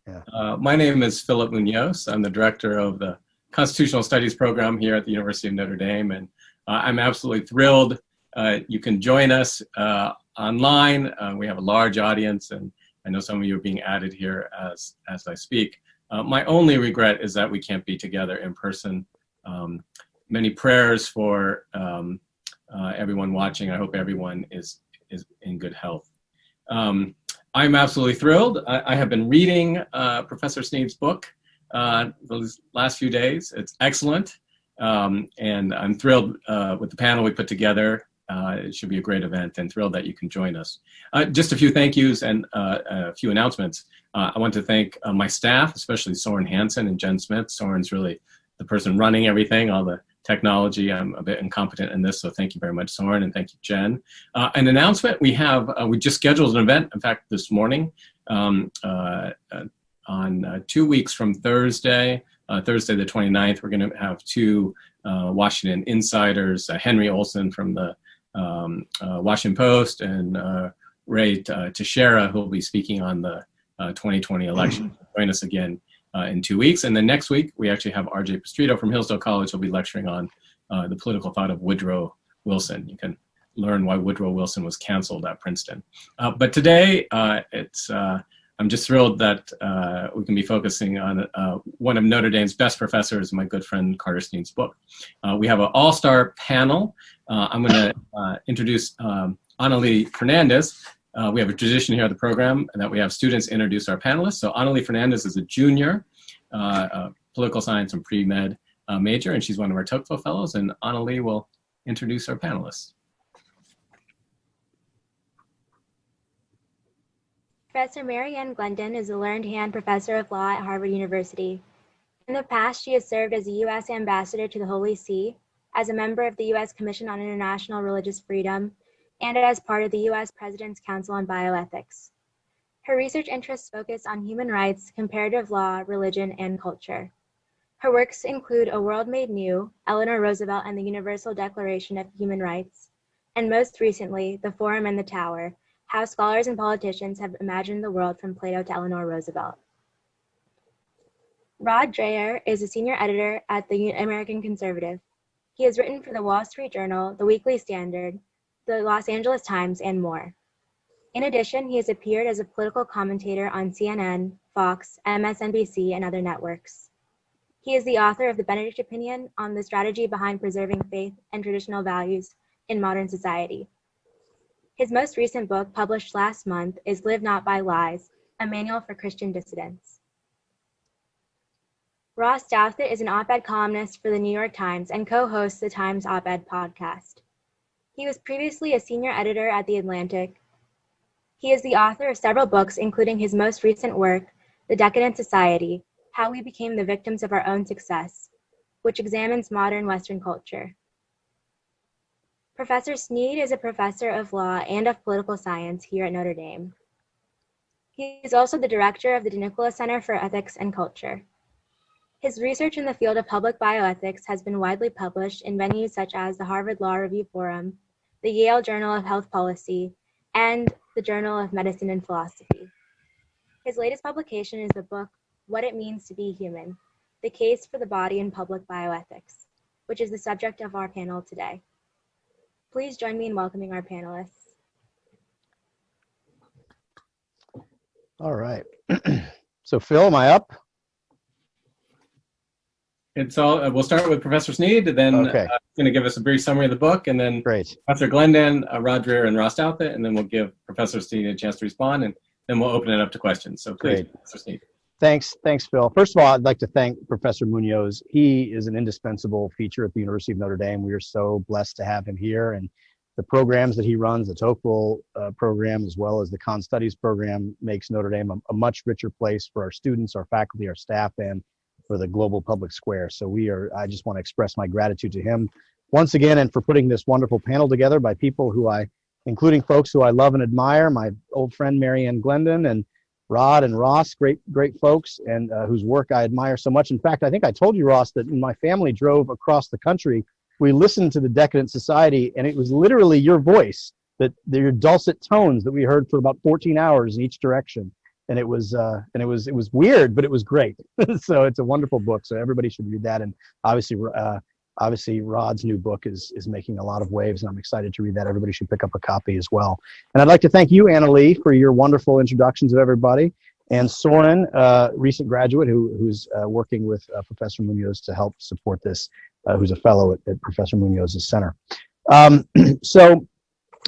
Yeah. My name is Philip Munoz. I'm the director of the Constitutional Studies program here at the University of Notre Dame, and I'm absolutely thrilled you can join us online. We have a large audience, and I know some of you are being added here as I speak. My only regret is that we can't be together in person. Many prayers for everyone watching. I hope everyone is in good health. I'm absolutely thrilled. I have been reading Professor Snead's book those last few days. It's excellent. And I'm thrilled with the panel we put together. It should be a great event, and thrilled that you can join us. Just a few thank yous and a few announcements. I want to thank my staff, especially Soren Hansen and Jen Smith. Soren's really the person running everything, all the technology. I'm a bit incompetent in this, so thank you very much, Soren, and thank you, Jen. An announcement, we just scheduled an event, in fact, this morning, on 2 weeks from Thursday, Thursday the 29th, we're gonna have two Washington insiders, Henry Olson from the Washington Post and Ray Teixeira, who will be speaking on the 2020 election. Join us again in 2 weeks. And then next week, we actually have R.J. Pastrito from Hillsdale College who'll be lecturing on the political thought of Woodrow Wilson. You can learn why Woodrow Wilson was canceled at Princeton. But today, I'm just thrilled that we can be focusing on one of Notre Dame's best professors, my good friend Carter Snead's book. We have an all-star panel. I'm going to introduce Annalie Fernandez. We have a tradition here at the program that we have students introduce our panelists. So Annalie Fernandez is a junior political science and pre-med major, and she's one of our Tocqueville fellows, and Annalie will introduce our panelists. Professor Marianne Glendon is a learned hand professor of law at Harvard University. In the past, she has served as a U.S. ambassador to the Holy See, as a member of the U.S. Commission on International Religious Freedom, and as part of the U.S. President's Council on Bioethics. Her research interests focus on human rights, comparative law, religion, and culture. Her works include A World Made New, Eleanor Roosevelt and the Universal Declaration of Human Rights, and most recently, The Forum and the Tower, How Scholars and Politicians Have Imagined the World from Plato to Eleanor Roosevelt. Rod Dreher is a senior editor at the American Conservative. He has written for the Wall Street Journal, the Weekly Standard, the Los Angeles Times, and more. In addition, he has appeared as a political commentator on CNN, Fox, MSNBC, and other networks. He is the author of the Benedict Opinion on the strategy behind preserving faith and traditional values in modern society. His most recent book, published last month, is Live Not by Lies, a manual for Christian dissidents. Ross Douthat is an op-ed columnist for the New York Times and co-hosts the Times Op-Ed podcast. He was previously a senior editor at The Atlantic. He is the author of several books, including his most recent work, The Decadent Society, How We Became the Victims of Our Own Success, which examines modern Western culture. Professor Snead is a professor of law and of political science here at Notre Dame. He is also the director of the DeNicola Center for Ethics and Culture. His research in the field of public bioethics has been widely published in venues such as the Harvard Law Review Forum, the Yale Journal of Health Policy, and the Journal of Medicine and Philosophy. His latest publication is the book, What It Means to Be Human, The Case for the Body in Public Bioethics, which is the subject of our panel today. Please join me in welcoming our panelists. All right. So Phil, am I up? It's all. We'll start with Professor Snead, and then Okay. Going to give us a brief summary of the book, and then Great. Professor Glendon, Rod Dreher, and Ross Douthat, and then we'll give Professor Snead a chance to respond, and then we'll open it up to questions. So please, Great. Professor Snead. Thanks, Phil. First of all, I'd like to thank Professor Munoz. He is an indispensable feature at the University of Notre Dame. We are so blessed to have him here, and the programs that he runs, the Tocqueville program, as well as the Con Studies program, makes Notre Dame a much richer place for our students, our faculty, our staff, and for the global public square. So I just want to express my gratitude to him once again, and for putting this wonderful panel together by people including folks who I love and admire, my old friend Marianne Glendon and Rod and Ross, great folks, and whose work I admire so much. In fact, I think I told you, Ross, that when my family drove across the country, we listened to the Decadent Society, and it was literally your voice, your dulcet tones that we heard for about 14 hours in each direction. and it was weird, but it was great. So it's a wonderful book. So everybody should read that. And obviously Rod's new book is making a lot of waves, and I'm excited to read that. Everybody should pick up a copy as well. And I'd like to thank you, Anna Lee, for your wonderful introductions of everybody, and Soren, recent graduate who's working with Professor Munoz to help support this, who's a fellow at Professor Munoz's center. So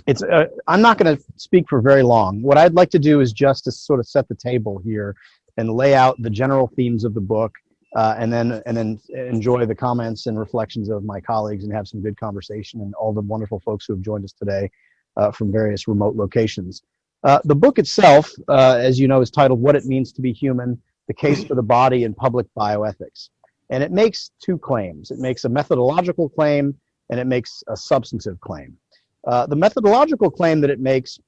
it's I'm not going to speak for very long. What I'd like to do is just to sort of set the table here and lay out the general themes of the book, and then enjoy the comments and reflections of my colleagues and have some good conversation and all the wonderful folks who have joined us today from various remote locations. The book itself, as you know, is titled "What It Means to Be Human: The Case for the Body in Public Bioethics," and it makes two claims. It makes a methodological claim and it makes a substantive claim. The methodological claim that it makes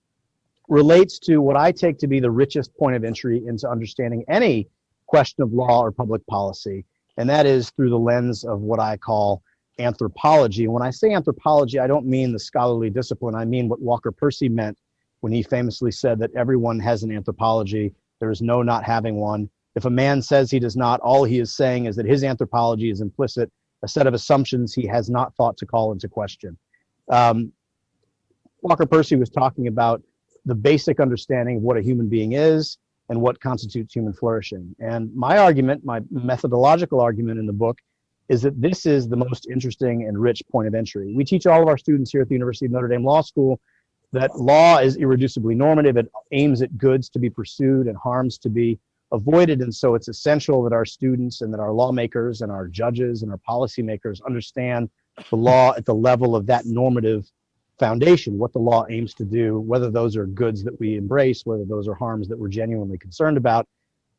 relates to what I take to be the richest point of entry into understanding any question of law or public policy, and that is through the lens of what I call anthropology. And when I say anthropology, I don't mean the scholarly discipline. I mean what Walker Percy meant when he famously said that everyone has an anthropology. There is no not having one. If a man says he does not, all he is saying is that his anthropology is implicit, a set of assumptions he has not thought to call into question. Walker Percy was talking about the basic understanding of what a human being is and what constitutes human flourishing. And my argument, my methodological argument in the book, is that this is the most interesting and rich point of entry. We teach all of our students here at the University of Notre Dame Law School that law is irreducibly normative. It aims at goods to be pursued and harms to be avoided. And so it's essential that our students and that our lawmakers and our judges and our policymakers understand the law at the level of that normative foundation, what the law aims to do, whether those are goods that we embrace, whether those are harms that we're genuinely concerned about.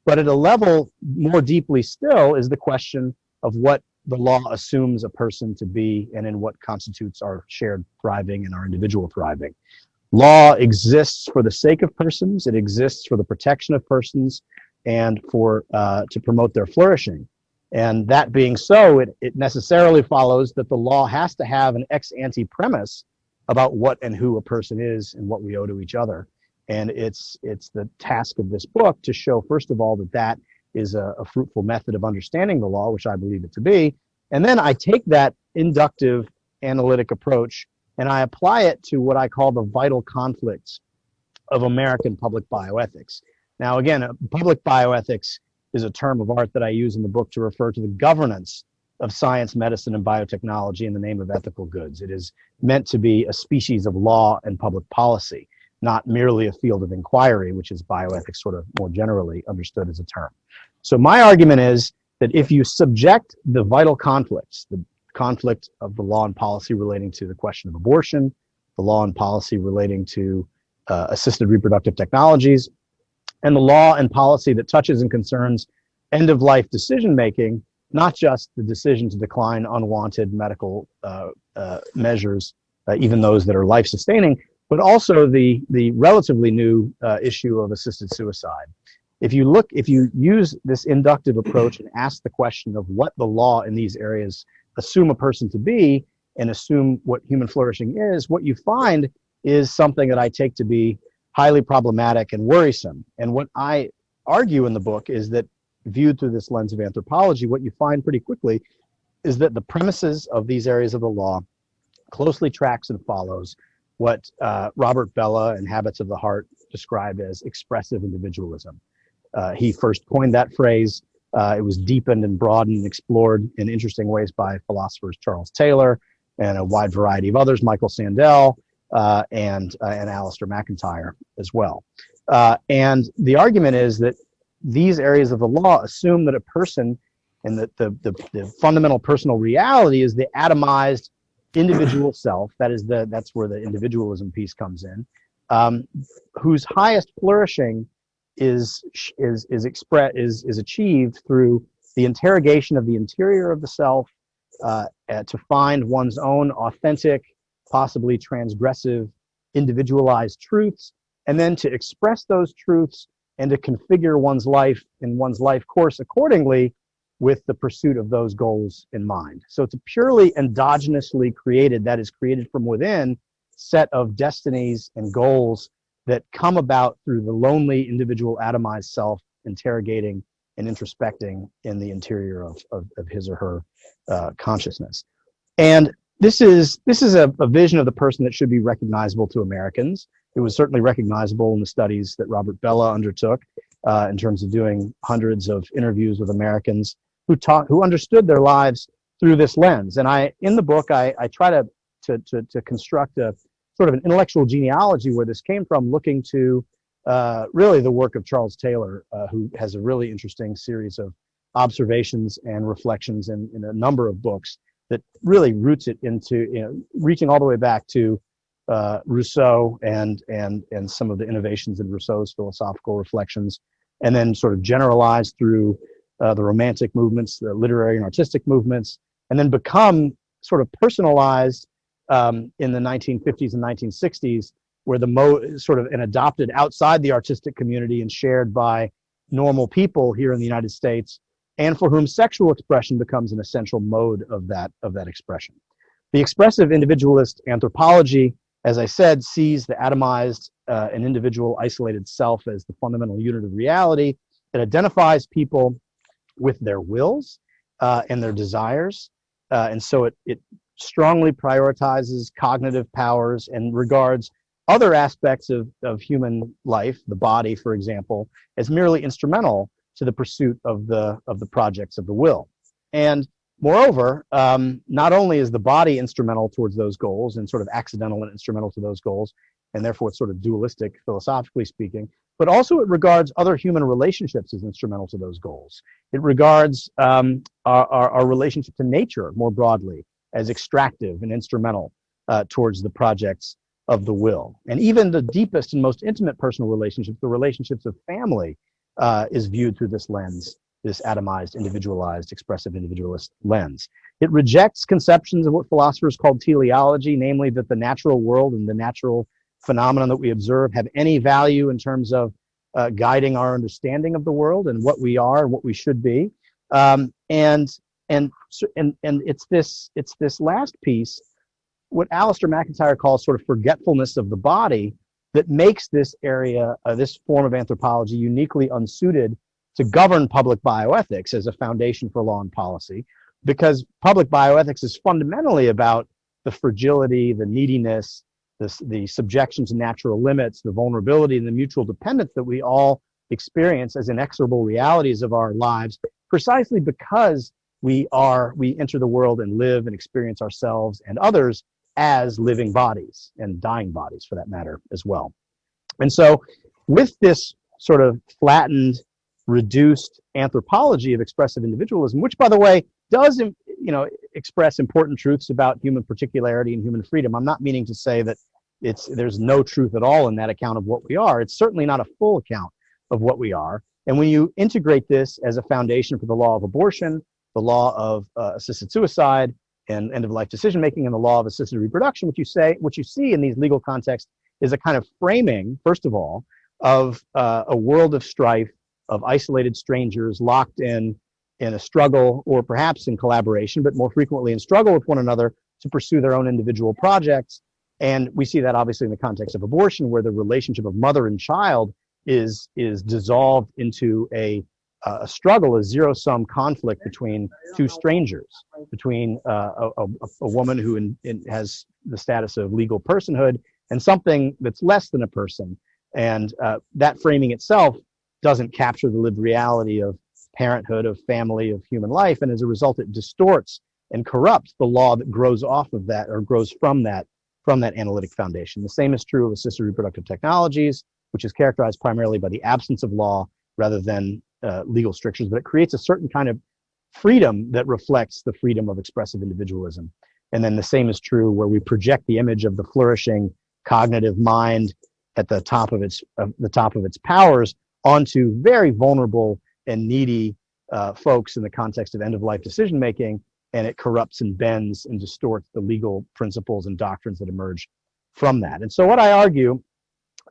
But at a level more deeply still is the question of what the law assumes a person to be and in what constitutes our shared thriving and our individual thriving. Law exists for the sake of persons. It exists for the protection of persons and for to promote their flourishing. And that being so, it necessarily follows that the law has to have an ex ante premise about what and who a person is and what we owe to each other. And it's the task of this book to show, first of all, that is a fruitful method of understanding the law, which I believe it to be. And then I take that inductive analytic approach and I apply it to what I call the vital conflicts of American public bioethics. Now, again, public bioethics is a term of art that I use in the book to refer to the governance of science, medicine, and biotechnology in the name of ethical goods. It is meant to be a species of law and public policy, not merely a field of inquiry, which is bioethics sort of more generally understood as a term. So my argument is that if you subject the vital conflicts, the conflict of the law and policy relating to the question of abortion, the law and policy relating to assisted reproductive technologies, and the law and policy that touches and concerns end-of-life decision-making, not just the decision to decline unwanted medical measures, even those that are life-sustaining, but also the relatively new issue of assisted suicide. If you use this inductive approach and ask the question of what the law in these areas assume a person to be and assume what human flourishing is, what you find is something that I take to be highly problematic and worrisome. And what I argue in the book is that viewed through this lens of anthropology, what you find pretty quickly is that the premises of these areas of the law closely tracks and follows what Robert Bellah and Habits of the Heart describe as expressive individualism. He first coined that phrase. It was deepened and broadened and explored in interesting ways by philosophers Charles Taylor and a wide variety of others, Michael Sandel and Alistair McIntyre as well. And the argument is that these areas of the law assume that a person and that the fundamental personal reality is the atomized individual self. That's where the individualism piece comes in, whose highest flourishing is achieved through the interrogation of the interior of the self to find one's own authentic, possibly transgressive, individualized truths, and then to express those truths and to configure one's life and one's life course accordingly with the pursuit of those goals in mind. So it's a purely endogenously created, that is created from within, set of destinies and goals that come about through the lonely individual atomized self interrogating and introspecting in the interior of his or her consciousness. And this is a vision of the person that should be recognizable to Americans. It was certainly recognizable in the studies that Robert Bellah undertook in terms of doing hundreds of interviews with Americans who understood their lives through this lens. And in the book, I try to construct a sort of an intellectual genealogy where this came from, looking to really the work of Charles Taylor, who has a really interesting series of observations and reflections in a number of books that really roots it into, reaching all the way back to Rousseau and some of the innovations in Rousseau's philosophical reflections, and then sort of generalized through the Romantic movements, the literary and artistic movements, and then become sort of personalized in the 1950s and 1960s, where sort of and adopted outside the artistic community and shared by normal people here in the United States, and for whom sexual expression becomes an essential mode of that expression. The expressive individualist anthropology, as I said, sees the atomized and individual isolated self as the fundamental unit of reality. It identifies people with their wills and their desires, and so it strongly prioritizes cognitive powers and regards other aspects of human life, the body, for example, as merely instrumental to the pursuit of the projects of the will. And moreover, not only is the body instrumental towards those goals and sort of accidental and instrumental to those goals, and therefore it's sort of dualistic, philosophically speaking, but also it regards other human relationships as instrumental to those goals. It regards our relationship to nature more broadly as extractive and instrumental towards the projects of the will. And even the deepest and most intimate personal relationships, the relationships of family, is viewed through this lens, this atomized, individualized, expressive individualist lens. It rejects conceptions of what philosophers called teleology, namely that the natural world and the natural phenomenon that we observe have any value in terms of guiding our understanding of the world and what we are and what we should be. And it's this last piece, what Alistair McIntyre calls sort of forgetfulness of the body, that makes this area, this form of anthropology, uniquely unsuited to govern public bioethics as a foundation for law and policy, because public bioethics is fundamentally about the fragility, the neediness, the subjection to natural limits, the vulnerability, and the mutual dependence that we all experience as inexorable realities of our lives, precisely because we enter the world and live and experience ourselves and others as living bodies, and dying bodies for that matter as well. And so with this sort of flattened, reduced anthropology of expressive individualism, which by the way does express important truths about human particularity and human freedom. I'm not meaning to say that there's no truth at all in that account of what we are. It's certainly not a full account of what we are. And when you integrate this as a foundation for the law of abortion, the law of assisted suicide, and end-of-life decision-making, and the law of assisted reproduction, what you see in these legal contexts is a kind of framing, first of all, of a world of strife, of isolated strangers locked in a struggle, or perhaps in collaboration, but more frequently in struggle with one another to pursue their own individual projects. And we see that obviously in the context of abortion, where the relationship of mother and child is dissolved into a struggle, a zero-sum conflict between two strangers, between a woman who has the status of legal personhood and something that's less than a person. And that framing itself doesn't capture the lived reality of parenthood, of family, of human life, and as a result it distorts and corrupts the law that grows off of that, or grows from that analytic foundation. The same is true of assisted reproductive technologies, which is characterized primarily by the absence of law rather than legal strictures, but it creates a certain kind of freedom that reflects the freedom of expressive individualism. And then the same is true where we project the image of the flourishing cognitive mind at the top of its powers onto very vulnerable and needy folks in the context of end-of-life decision-making, and it corrupts and bends and distorts the legal principles and doctrines that emerge from that. And so what I argue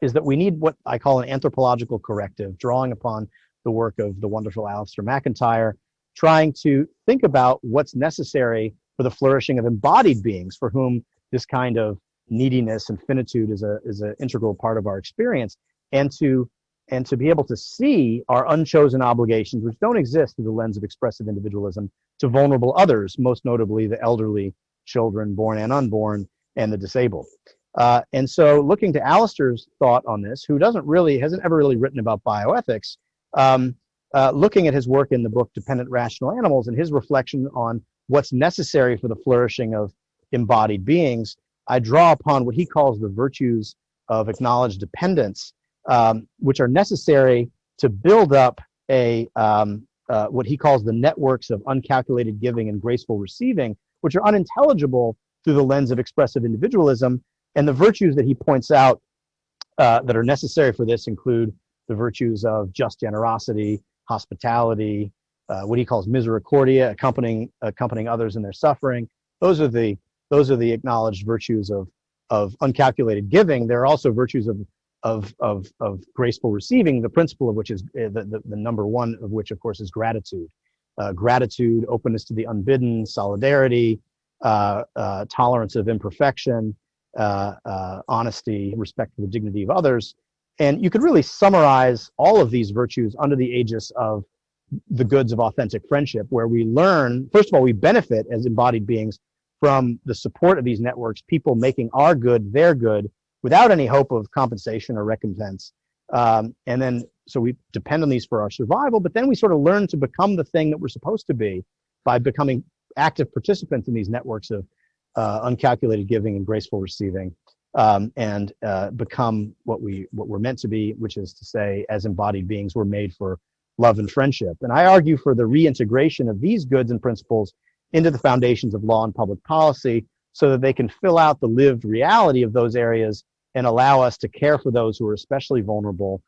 is that we need what I call an anthropological corrective, drawing upon the work of the wonderful Alistair McIntyre, trying to think about what's necessary for the flourishing of embodied beings for whom this kind of neediness and finitude is an integral part of our experience, and to be able to see our unchosen obligations, which don't exist through the lens of expressive individualism, to vulnerable others, most notably the elderly, children, born and unborn, and the disabled. And so looking to Alistair's thought on this, who hasn't ever really written about bioethics, looking at his work in the book Dependent Rational Animals and his reflection on what's necessary for the flourishing of embodied beings, I draw upon what he calls the virtues of acknowledged dependence, which are necessary to build up what he calls the networks of uncalculated giving and graceful receiving, which are unintelligible through the lens of expressive individualism. And the virtues that he points out that are necessary for this include the virtues of just generosity, hospitality, what he calls misericordia, accompanying others in their suffering. Those are the acknowledged virtues of uncalculated giving. There are also virtues of graceful receiving, the principle of which is the number one of which, of course, is gratitude. Gratitude, openness to the unbidden, solidarity, tolerance of imperfection, honesty, respect for the dignity of others. And you could really summarize all of these virtues under the aegis of the goods of authentic friendship, where we learn, first of all, we benefit as embodied beings from the support of these networks, people making our good their good without any hope of compensation or recompense. And then, so we depend on these for our survival, but then we sort of learn to become the thing that we're supposed to be by becoming active participants in these networks of uncalculated giving and graceful receiving, and become what we're meant to be, which is to say, as embodied beings, we're made for love and friendship. And I argue for the reintegration of these goods and principles into the foundations of law and public policy, so that they can fill out the lived reality of those areas and allow us to care for those who are especially vulnerable,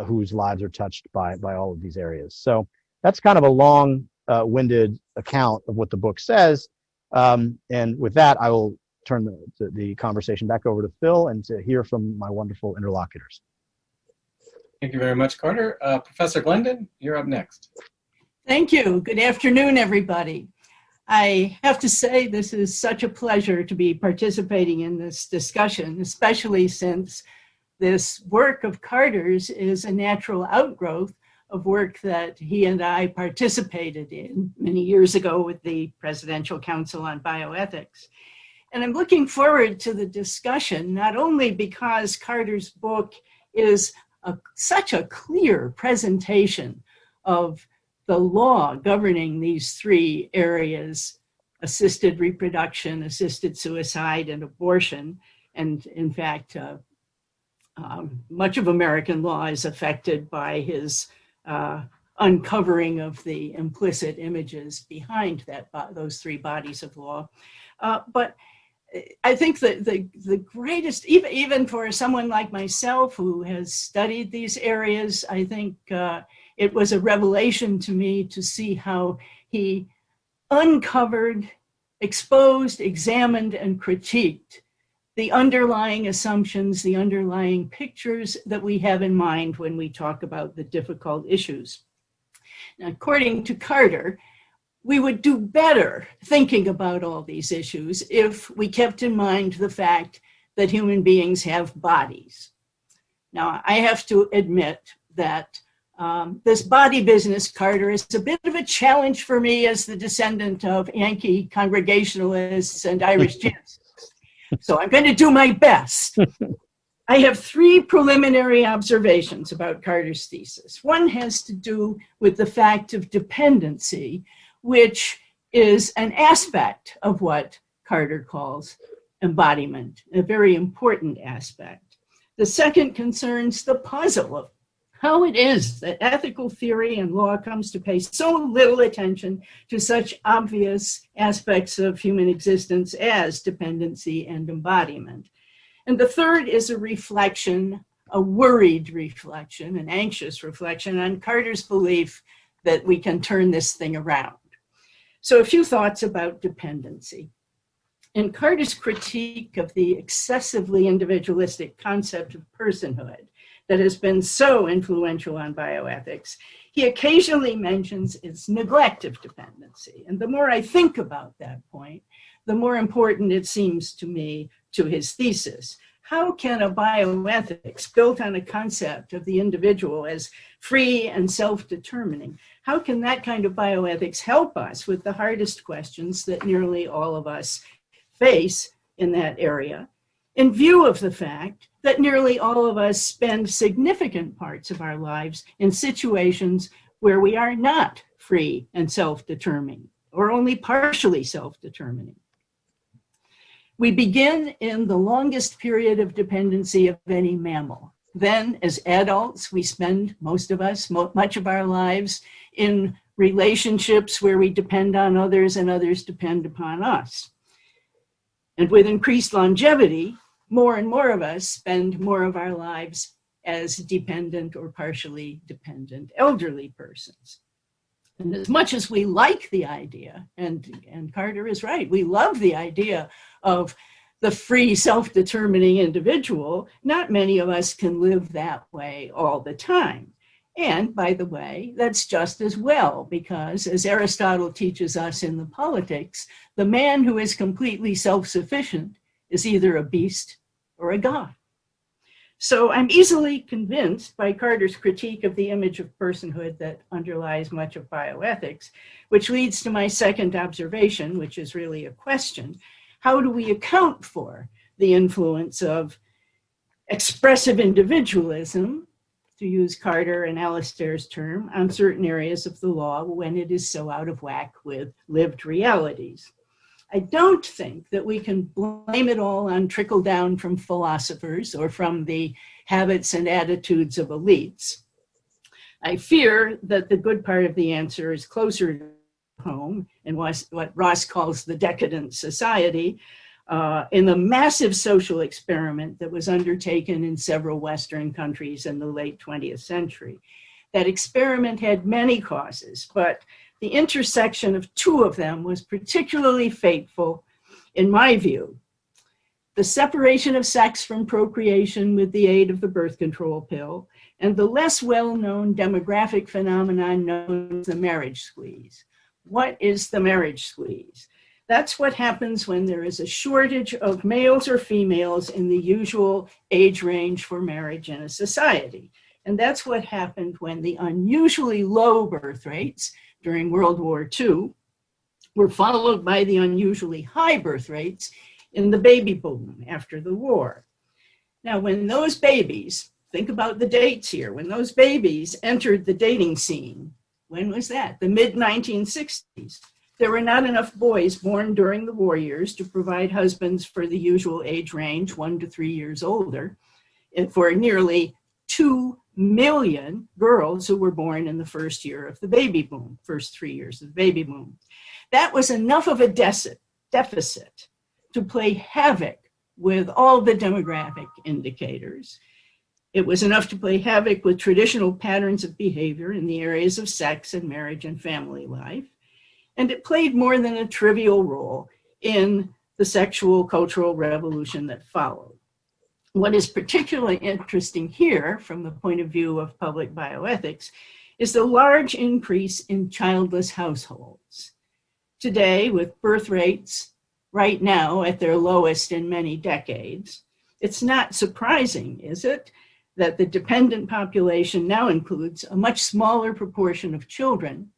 whose lives are touched by all of these areas. So that's kind of a long-winded account of what the book says. And with that, I will turn the conversation back over to Phil and to hear from my wonderful interlocutors. Thank you very much, Carter. Professor Glendon, you're up next. Thank you. Good afternoon, everybody. I have to say this is such a pleasure to be participating in this discussion, especially since this work of Carter's is a natural outgrowth of work that he and I participated in many years ago with the Presidential Council on Bioethics. And I'm looking forward to the discussion, not only because Carter's book is such a clear presentation of the law governing these three areas: assisted reproduction, assisted suicide, and abortion. And in fact, much of American law is affected by his uncovering of the implicit images behind those three bodies of law. But I think that the greatest, even for someone like myself who has studied these areas, I think it was a revelation to me to see how he uncovered, exposed, examined, and critiqued the underlying assumptions, the underlying pictures that we have in mind when we talk about the difficult issues. Now, according to Carter, we would do better thinking about all these issues if we kept in mind the fact that human beings have bodies. Now, I have to admit that this body business, Carter, is a bit of a challenge for me as the descendant of Yankee Congregationalists and Irish gypsies. So I'm going to do my best. I have three preliminary observations about Carter's thesis. One has to do with the fact of dependency, which is an aspect of what Carter calls embodiment, a very important aspect. The second concerns the puzzle of how it is that ethical theory and law comes to pay so little attention to such obvious aspects of human existence as dependency and embodiment. And the third is a reflection, a worried reflection, an anxious reflection on Carter's belief that we can turn this thing around. So a few thoughts about dependency. In Carter's critique of the excessively individualistic concept of personhood that has been so influential on bioethics, he occasionally mentions its neglect of dependency. And the more I think about that point, the more important it seems to me to his thesis. How can a bioethics built on a concept of the individual as free and self-determining, how can that kind of bioethics help us with the hardest questions that nearly all of us face in that area, in view of the fact that nearly all of us spend significant parts of our lives in situations where we are not free and self-determining, or only partially self-determining? We begin in the longest period of dependency of any mammal. Then, as adults, we spend, most of us, much of our lives in relationships where we depend on others and others depend upon us. And with increased longevity, more and more of us spend more of our lives as dependent or partially dependent elderly persons. And as much as we like the idea, and Carter is right, we love the idea of the free, self-determining individual, not many of us can live that way all the time. And by the way, that's just as well, because as Aristotle teaches us in the Politics, the man who is completely self-sufficient is either a beast or a god. So I'm easily convinced by Carter's critique of the image of personhood that underlies much of bioethics, which leads to my second observation, which is really a question. How do we account for the influence of expressive individualism, to use Carter and Alistair's term, on certain areas of the law when it is so out of whack with lived realities? I don't think that we can blame it all on trickle down from philosophers or from the habits and attitudes of elites. I fear that the good part of the answer is closer to home in what Ross calls the Decadent Society, in the massive social experiment that was undertaken in several Western countries in the late 20th century. That experiment had many causes, but the intersection of two of them was particularly fateful, in my view. The separation of sex from procreation with the aid of the birth control pill, and the less well-known demographic phenomenon known as the marriage squeeze. What is the marriage squeeze? That's what happens when there is a shortage of males or females in the usual age range for marriage in a society. And that's what happened when the unusually low birth rates during World War II were followed by the unusually high birth rates in the baby boom after the war. Now, when those babies, think about the dates here, when those babies entered the dating scene, when was that? The mid-1960s. There were not enough boys born during the war years to provide husbands for the usual age range, 1 to 3 years older, and for nearly 2 million girls who were born in the first year of the baby boom, first 3 years of the baby boom. That was enough of a deficit to play havoc with all the demographic indicators. It was enough to play havoc with traditional patterns of behavior in the areas of sex and marriage and family life. And it played more than a trivial role in the sexual cultural revolution that followed. What is particularly interesting here, from the point of view of public bioethics, is the large increase in childless households. Today, with birth rates right now at their lowest in many decades, it's not surprising, is it, that the dependent population now includes a much smaller proportion of children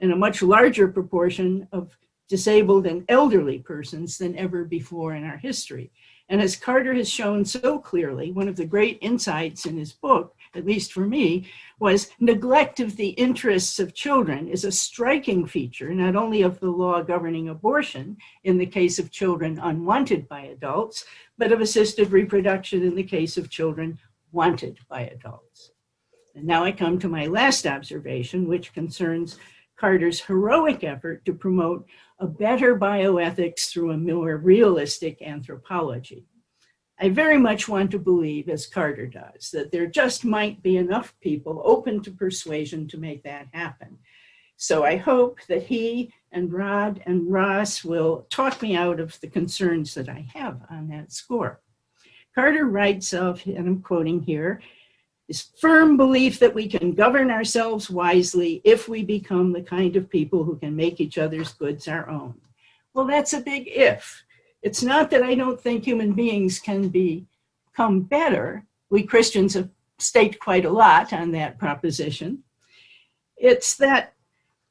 and a much larger proportion of disabled and elderly persons than ever before in our history. And as Carter has shown so clearly, one of the great insights in his book, at least for me, was neglect of the interests of children is a striking feature, not only of the law governing abortion in the case of children unwanted by adults, but of assisted reproduction in the case of children wanted by adults. And now I come to my last observation, which concerns Carter's heroic effort to promote a better bioethics through a more realistic anthropology. I very much want to believe, as Carter does, that there just might be enough people open to persuasion to make that happen. So I hope that he and Rod and Ross will talk me out of the concerns that I have on that score. Carter writes of, and I'm quoting here, this firm belief that we can govern ourselves wisely if we become the kind of people who can make each other's goods our own. Well, that's a big if, It's not that I don't think human beings can become better. We Christians have staked quite a lot on that proposition. It's that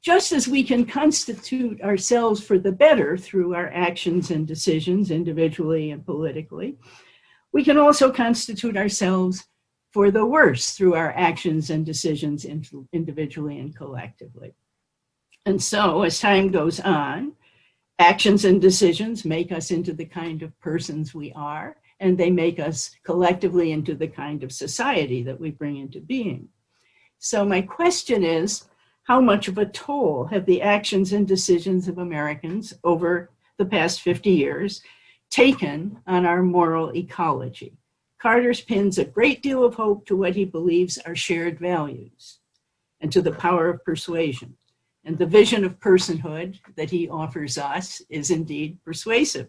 just as we can constitute ourselves for the better through our actions and decisions, individually and politically, we can also constitute ourselves for the worse through our actions and decisions individually and collectively. And so as time goes on, actions and decisions make us into the kind of persons we are, and they make us collectively into the kind of society that we bring into being. So my question is, how much of a toll have the actions and decisions of Americans over the past 50 years taken on our moral ecology? Carter pins a great deal of hope to what he believes are shared values and to the power of persuasion. And the vision of personhood that he offers us is indeed persuasive,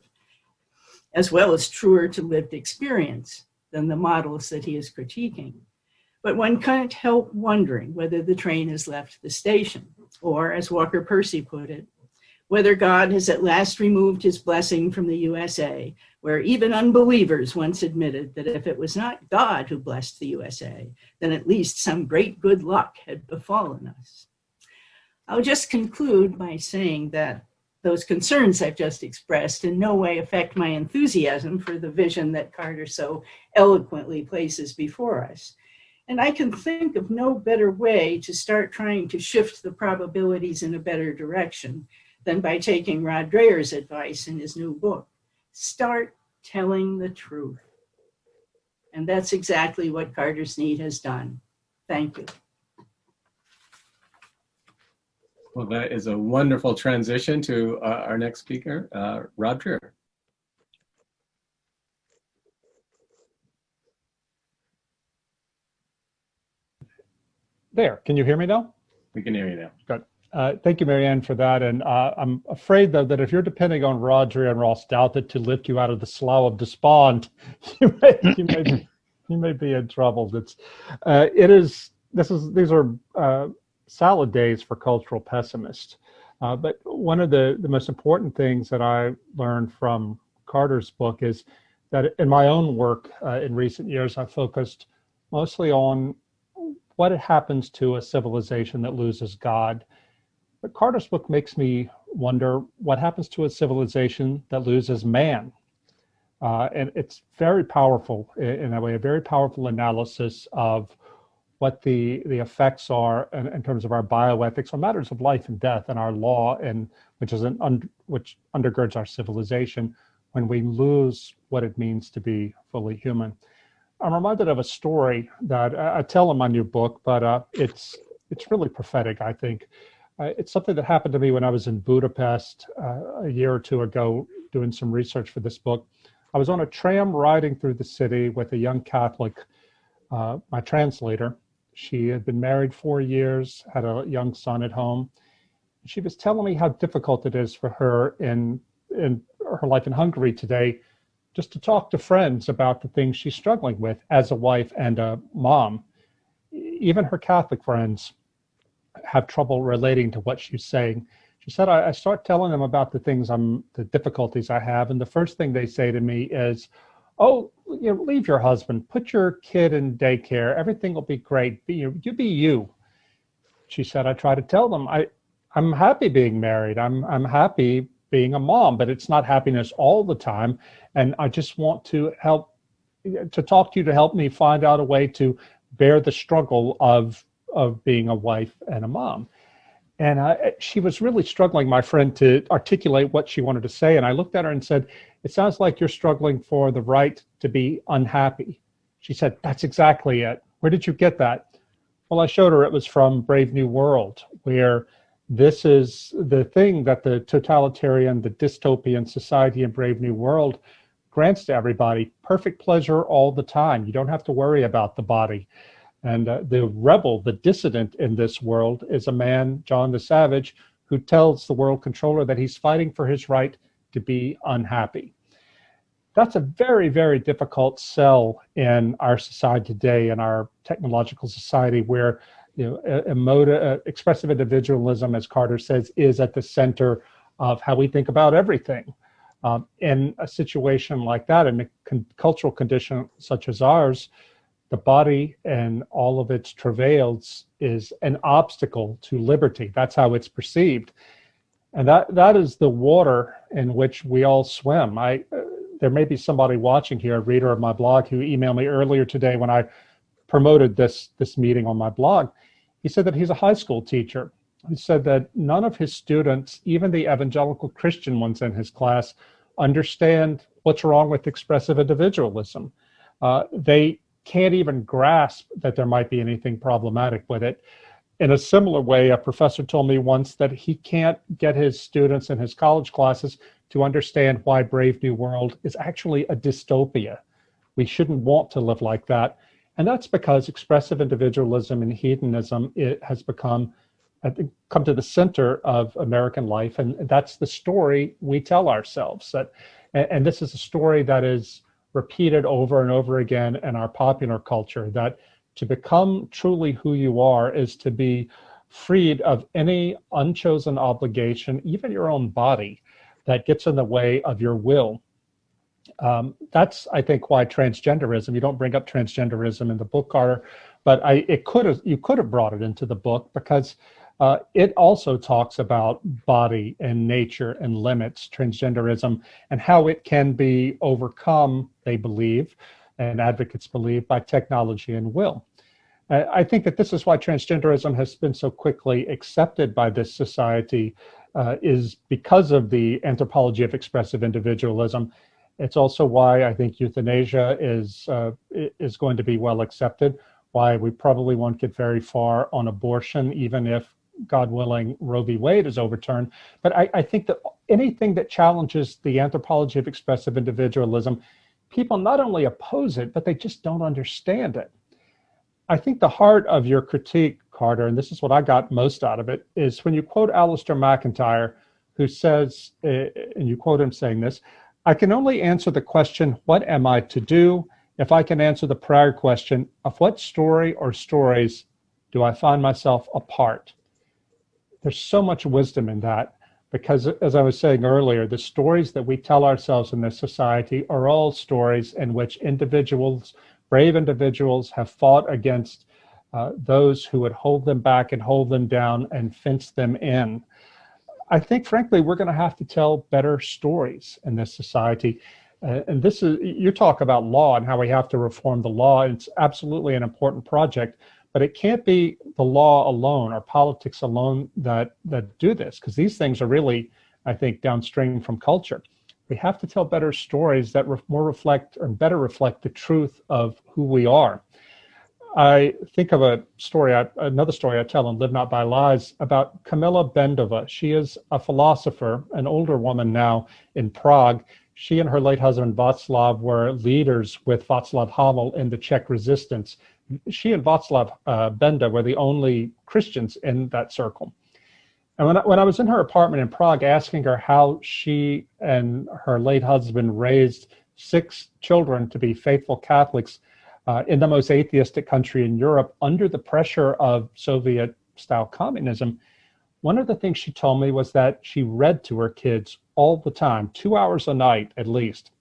as well as truer to lived experience than the models that he is critiquing. But one can't help wondering whether the train has left the station, or as Walker Percy put it, whether God has at last removed his blessing from the USA, where even unbelievers once admitted that if it was not God who blessed the USA, then at least some great good luck had befallen us. I'll just conclude by saying that those concerns I've just expressed in no way affect my enthusiasm for the vision that Carter so eloquently places before us. And I can think of no better way to start trying to shift the probabilities in a better direction than by taking Rod Drayer's advice in his new book. Start telling the truth. And that's exactly what Carter Snead has done. Thank you. Well, that is a wonderful transition to our next speaker, Rod Dreher. There, can you hear me now? We can hear you now. Good. Thank you, Marianne, for that. And I'm afraid, though, that if you're depending on Rod Dreher and Ross Douthat to lift you out of the slough of despond, you may be in trouble. These are salad days for cultural pessimists. But one of the most important things that I learned from Carter's book is that in my own work in recent years, I focused mostly on what happens to a civilization that loses God. But Carter's book makes me wonder what happens to a civilization that loses man. And it's very powerful in a way, a very powerful analysis of what the effects are in terms of our bioethics on matters of life and death and our law, and which undergirds our civilization when we lose what it means to be fully human. I'm reminded of a story that I tell in my new book, but it's really prophetic, I think. It's something that happened to me when I was in Budapest a year or two ago doing some research for this book. I was on a tram riding through the city with a young Catholic, my translator. She had been married 4 years, had a young son at home. She was telling me how difficult it is for her in her life in Hungary today just to talk to friends about the things she's struggling with as a wife and a mom. Even her Catholic friends have trouble relating to what she's saying. She said, I start telling them about the difficulties I have, and the first thing they say to me is, oh, leave your husband, put your kid in daycare, everything will be great, you be you. She said, I try to tell them, I'm happy being married, I'm happy being a mom, but it's not happiness all the time. And I just want to talk to you to help me find out a way to bear the struggle of being a wife and a mom. And she was really struggling, my friend, to articulate what she wanted to say. And I looked at her and said, it sounds like you're struggling for the right to be unhappy. She said, that's exactly it. Where did you get that? Well, I showed her it was from Brave New World, where this is the thing that the totalitarian, the dystopian society in Brave New World grants to everybody: perfect pleasure all the time. You don't have to worry about the body. And the rebel, the dissident in this world is a man, John the Savage, who tells the world controller that he's fighting for his right to be unhappy. That's a very, very difficult sell in our society today, in our technological society, where expressive individualism, as Carter says, is at the center of how we think about everything. In a situation like that, in a cultural condition such as ours, the body and all of its travails is an obstacle to liberty. That's how it's perceived. And that is the water in which we all swim. There may be somebody watching here, a reader of my blog, who emailed me earlier today when I promoted this meeting on my blog. He said that he's a high school teacher. He said that none of his students, even the evangelical Christian ones in his class, understand what's wrong with expressive individualism. They can't even grasp that there might be anything problematic with it. In a similar way, a professor told me once that he can't get his students in his college classes to understand why Brave New World is actually a dystopia. We shouldn't want to live like that. And that's because expressive individualism and hedonism, it has come to the center of American life. And that's the story we tell ourselves. And this is a story that is repeated over and over again in our popular culture, that to become truly who you are is to be freed of any unchosen obligation, even your own body, that gets in the way of your will. That's, I think, why transgenderism, you don't bring up transgenderism in the book, Carter, but you could have brought it into the book, because it also talks about body and nature and limits, transgenderism, and how it can be overcome, they believe, and advocates believe, by technology and will. I think that this is why transgenderism has been so quickly accepted by this society, is because of the anthropology of expressive individualism. It's also why I think euthanasia is going to be well accepted, why we probably won't get very far on abortion, even if, God willing, Roe v. Wade is overturned. But I think that anything that challenges the anthropology of expressive individualism, people not only oppose it, but they just don't understand it. I think the heart of your critique, Carter, and this is what I got most out of it, is when you quote Alistair McIntyre, who says, and you quote him saying this, "I can only answer the question, what am I to do, if I can answer the prior question, of what story or stories do I find myself a part?" There's so much wisdom in that, because as I was saying earlier, the stories that we tell ourselves in this society are all stories in which individuals, brave individuals, have fought against those who would hold them back and hold them down and fence them in. I think, frankly, we're going to have to tell better stories in this society. And this is, you talk about law and how we have to reform the law. It's absolutely an important project, but it can't be the law alone or politics alone that do this, because these things are really, I think, downstream from culture. We have to tell better stories that better reflect the truth of who we are. I think of another story I tell in Live Not by Lies about Kamila Bendova. She is a philosopher, an older woman now in Prague. She and her late husband Václav were leaders with Václav Havel in the Czech resistance. She and Václav Benda were the only Christians in that circle. And when I was in her apartment in Prague asking her how she and her late husband raised 6 children to be faithful Catholics in the most atheistic country in Europe under the pressure of Soviet-style communism, one of the things she told me was that she read to her kids all the time, 2 hours a night at least.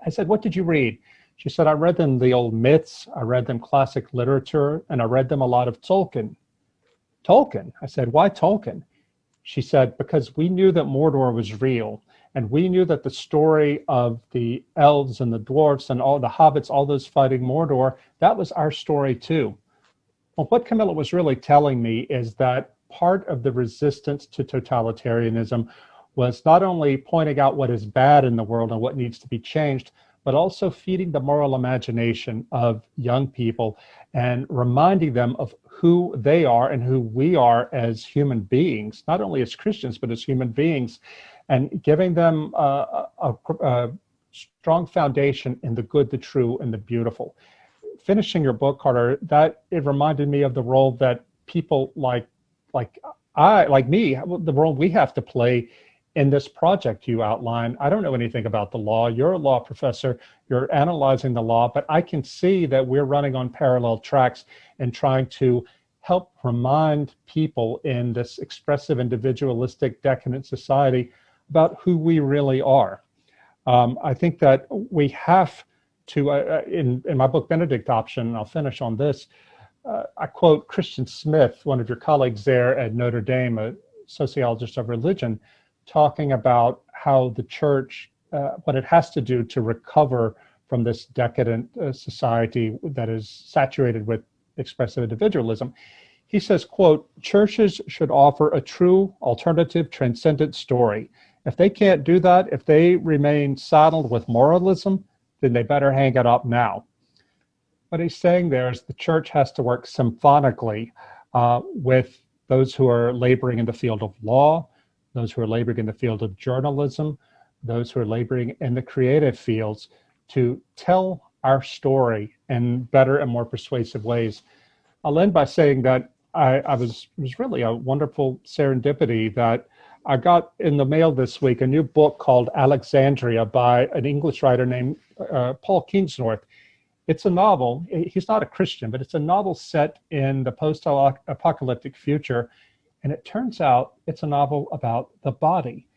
I said, "What did you read?" She said, "I read them the old myths, I read them classic literature, and I read them a lot of Tolkien." Tolkien? I said, "Why Tolkien?" She said, "Because we knew that Mordor was real, and we knew that the story of the elves and the dwarfs and all the hobbits, all those fighting Mordor, that was our story too." Well, what Kamila was really telling me is that part of the resistance to totalitarianism was not only pointing out what is bad in the world and what needs to be changed, but also feeding the moral imagination of young people and reminding them of who they are and who we are as human beings, not only as Christians, but as human beings, and giving them a strong foundation in the good, the true, and the beautiful. Finishing your book, Carter, that it reminded me of the role that people like me, the role we have to play in this project you outline. I don't know anything about the law. You're a law professor. You're analyzing the law, but I can see that we're running on parallel tracks and trying to help remind people in this expressive, individualistic, decadent society about who we really are. I think that we have to, in my book, Benedict Option, and I'll finish on this, I quote Christian Smith, one of your colleagues there at Notre Dame, a sociologist of religion, talking about how the church, what it has to do to recover from this decadent society that is saturated with expressive individualism. He says, quote, churches should offer a true, alternative, transcendent story. If they can't do that, if they remain saddled with moralism, then they better hang it up now. What he's saying there is the church has to work symphonically with those who are laboring in the field of law, those who are laboring in the field of journalism, those who are laboring in the creative fields, to tell our story in better and more persuasive ways. I'll end by saying that it was really a wonderful serendipity that I got in the mail this week a new book called Alexandria by an English writer named Paul Kingsnorth. It's a novel. He's not a Christian, but it's a novel set in the post-apocalyptic future. And it turns out it's a novel about the body.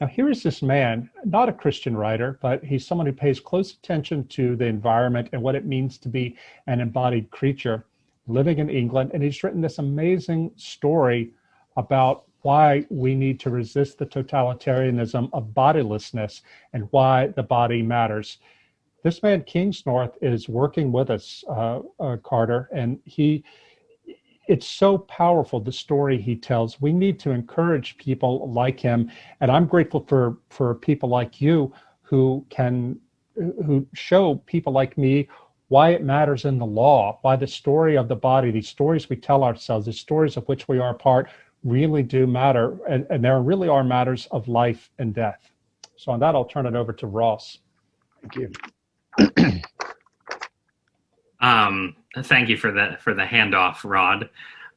Now, here is this man, not a Christian writer, but he's someone who pays close attention to the environment and what it means to be an embodied creature living in England. And he's written this amazing story about why we need to resist the totalitarianism of bodilessness and why the body matters. This man, Kingsnorth, is working with us, Carter, and it's so powerful, the story he tells. We need to encourage people like him, and I'm grateful for people like you who show people like me why it matters in the law, why the story of the body, these stories we tell ourselves, the stories of which we are a part, really do matter, and there really are matters of life and death. So on that, I'll turn it over to Ross. Thank you. Thank you for the handoff, Rod.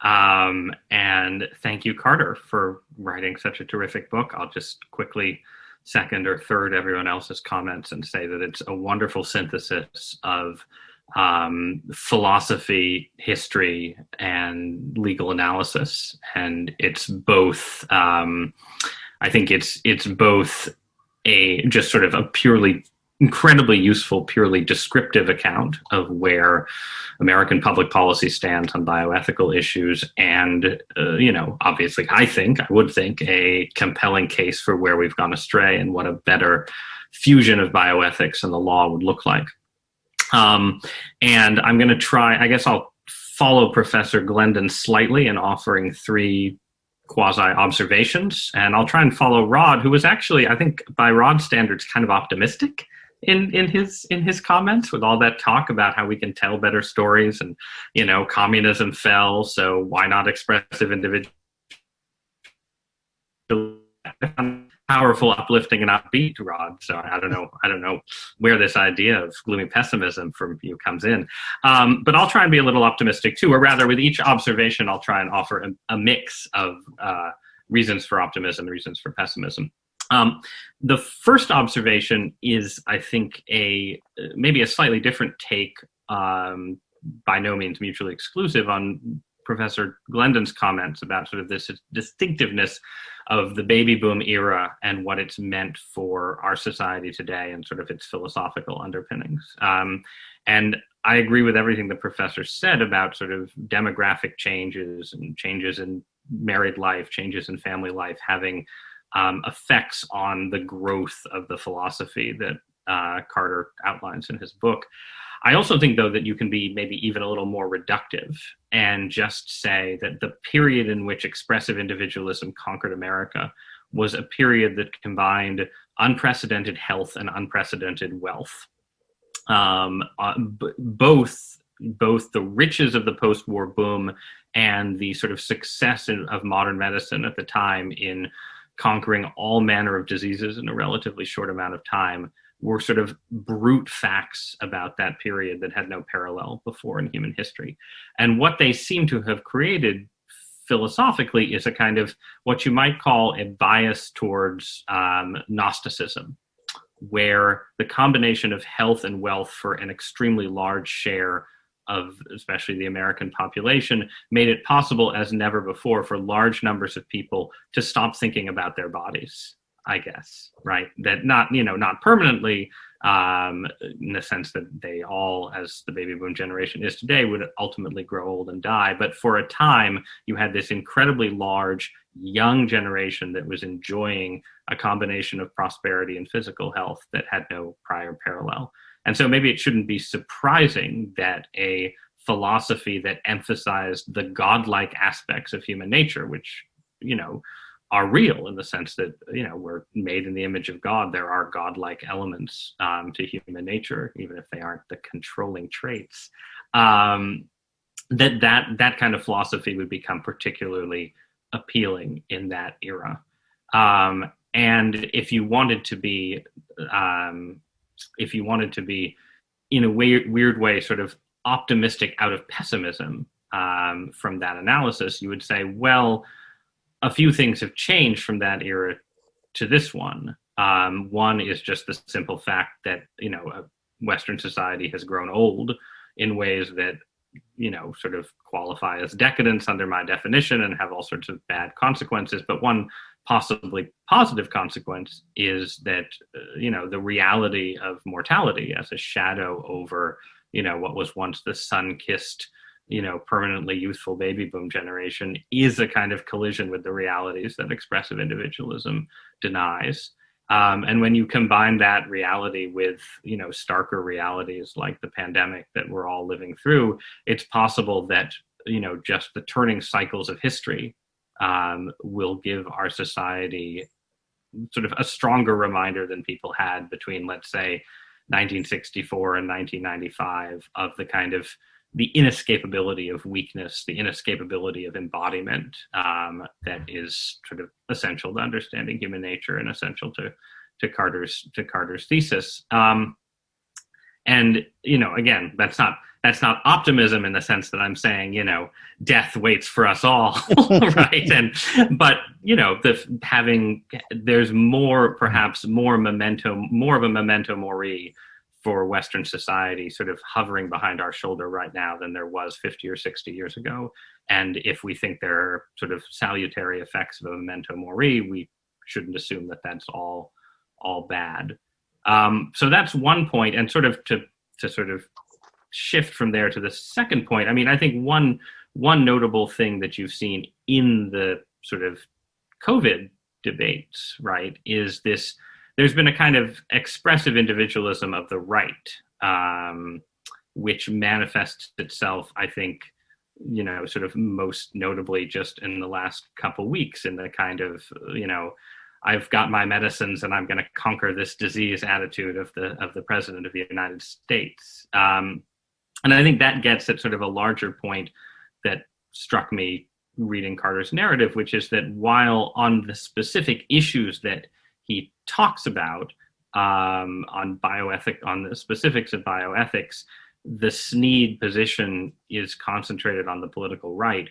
And thank you, Carter, for writing such a terrific book. I'll just quickly second or third everyone else's comments and say that it's a wonderful synthesis of philosophy, history, and legal analysis. And it's both, I think it's both a just sort of a purely incredibly useful, purely descriptive account of where American public policy stands on bioethical issues. And, obviously, I would think a compelling case for where we've gone astray and what a better fusion of bioethics and the law would look like. And I'm going to try, I guess I'll follow Professor Glendon slightly in offering three quasi-observations. And I'll try and follow Rod, who was actually, I think, by Rod's standards, kind of optimistic in his comments, with all that talk about how we can tell better stories and, communism fell, so why not expressive individualism? Powerful, uplifting, and upbeat, Rod. So I don't know where this idea of gloomy pessimism from you comes in. But I'll try and be a little optimistic too, or rather, with each observation, I'll try and offer a mix of reasons for optimism, reasons for pessimism. The first observation is, I think, maybe a slightly different take, by no means mutually exclusive, on Professor Glendon's comments about sort of this distinctiveness of the baby boom era and what it's meant for our society today and sort of its philosophical underpinnings. And I agree with everything the professor said about sort of demographic changes and changes in married life, changes in family life having effects on the growth of the philosophy that Carter outlines in his book. I also think, though, that you can be maybe even a little more reductive and just say that the period in which expressive individualism conquered America was a period that combined unprecedented health and unprecedented wealth. Both the riches of the post-war boom and the sort of success of modern medicine at the time in conquering all manner of diseases in a relatively short amount of time were sort of brute facts about that period that had no parallel before in human history. And what they seem to have created philosophically is a kind of what you might call a bias towards Gnosticism, where the combination of health and wealth for an extremely large share of especially the American population made it possible as never before for large numbers of people to stop thinking about their bodies. I guess, right? That not, not permanently, in the sense that they all, as the baby boom generation is today, would ultimately grow old and die. But for a time, you had this incredibly large, young generation that was enjoying a combination of prosperity and physical health that had no prior parallel. And so maybe it shouldn't be surprising that a philosophy that emphasized the godlike aspects of human nature, which, are real in the sense that, we're made in the image of God. There are godlike elements to human nature, even if they aren't the controlling traits. That kind of philosophy would become particularly appealing in that era. And if you wanted to be, in a weird way, sort of optimistic out of pessimism from that analysis, you would say, well, a few things have changed from that era to this one. One is just the simple fact that, Western society has grown old in ways that, sort of qualify as decadence under my definition and have all sorts of bad consequences. But one possibly positive consequence is that, the reality of mortality as a shadow over, what was once the sun-kissed, permanently youthful baby boom generation is a kind of collision with the realities that expressive individualism denies. And when you combine that reality with, starker realities like the pandemic that we're all living through, it's possible that, just the turning cycles of history will give our society sort of a stronger reminder than people had between, let's say, 1964 and 1995 of the kind of the inescapability of weakness, the inescapability of embodiment that is sort of essential to understanding human nature and essential to Carter's thesis. And again, that's not optimism in the sense that I'm saying death waits for us all, right? But there's perhaps more of a memento mori for Western society sort of hovering behind our shoulder right now than there was 50 or 60 years ago. And if we think there are sort of salutary effects of a memento mori, we shouldn't assume that that's all bad. So that's one point. And sort of to sort of shift from there to the second point, I mean, I think one notable thing that you've seen in the sort of COVID debates, right, is this. There's been a kind of expressive individualism of the right, which manifests itself, I think, sort of most notably just in the last couple weeks in the kind of, I've got my medicines and I'm going to conquer this disease attitude of the president of the United States. And I think that gets at sort of a larger point that struck me reading Carter's narrative, which is that while on the specific issues that he talks about on the specifics of bioethics, the Snead position is concentrated on the political right.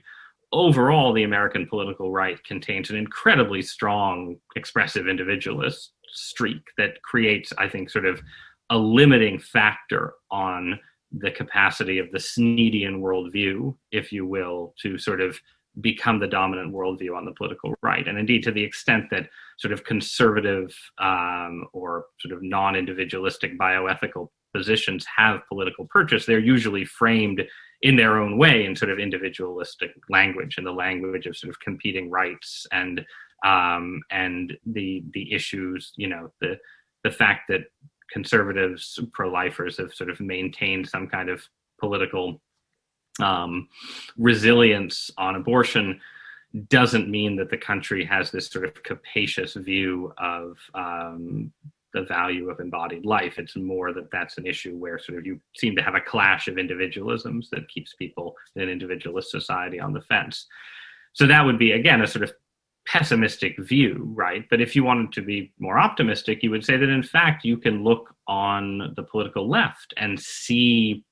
Overall, the American political right contains an incredibly strong expressive individualist streak that creates, I think, sort of a limiting factor on the capacity of the Sneadian worldview, if you will, to sort of become the dominant worldview on the political right. And indeed, to the extent that sort of conservative or sort of non-individualistic bioethical positions have political purchase, they're usually framed in their own way in sort of individualistic language, in the language of sort of competing rights and the issues, the fact that conservatives, pro-lifers have sort of maintained some kind of political resilience on abortion doesn't mean that the country has this sort of capacious view of the value of embodied life. It's more that that's an issue where sort of you seem to have a clash of individualisms that keeps people in an individualist society on the fence. So that would be, again, a sort of pessimistic view, right? But if you wanted to be more optimistic, you would say that in fact you can look on the political left and see,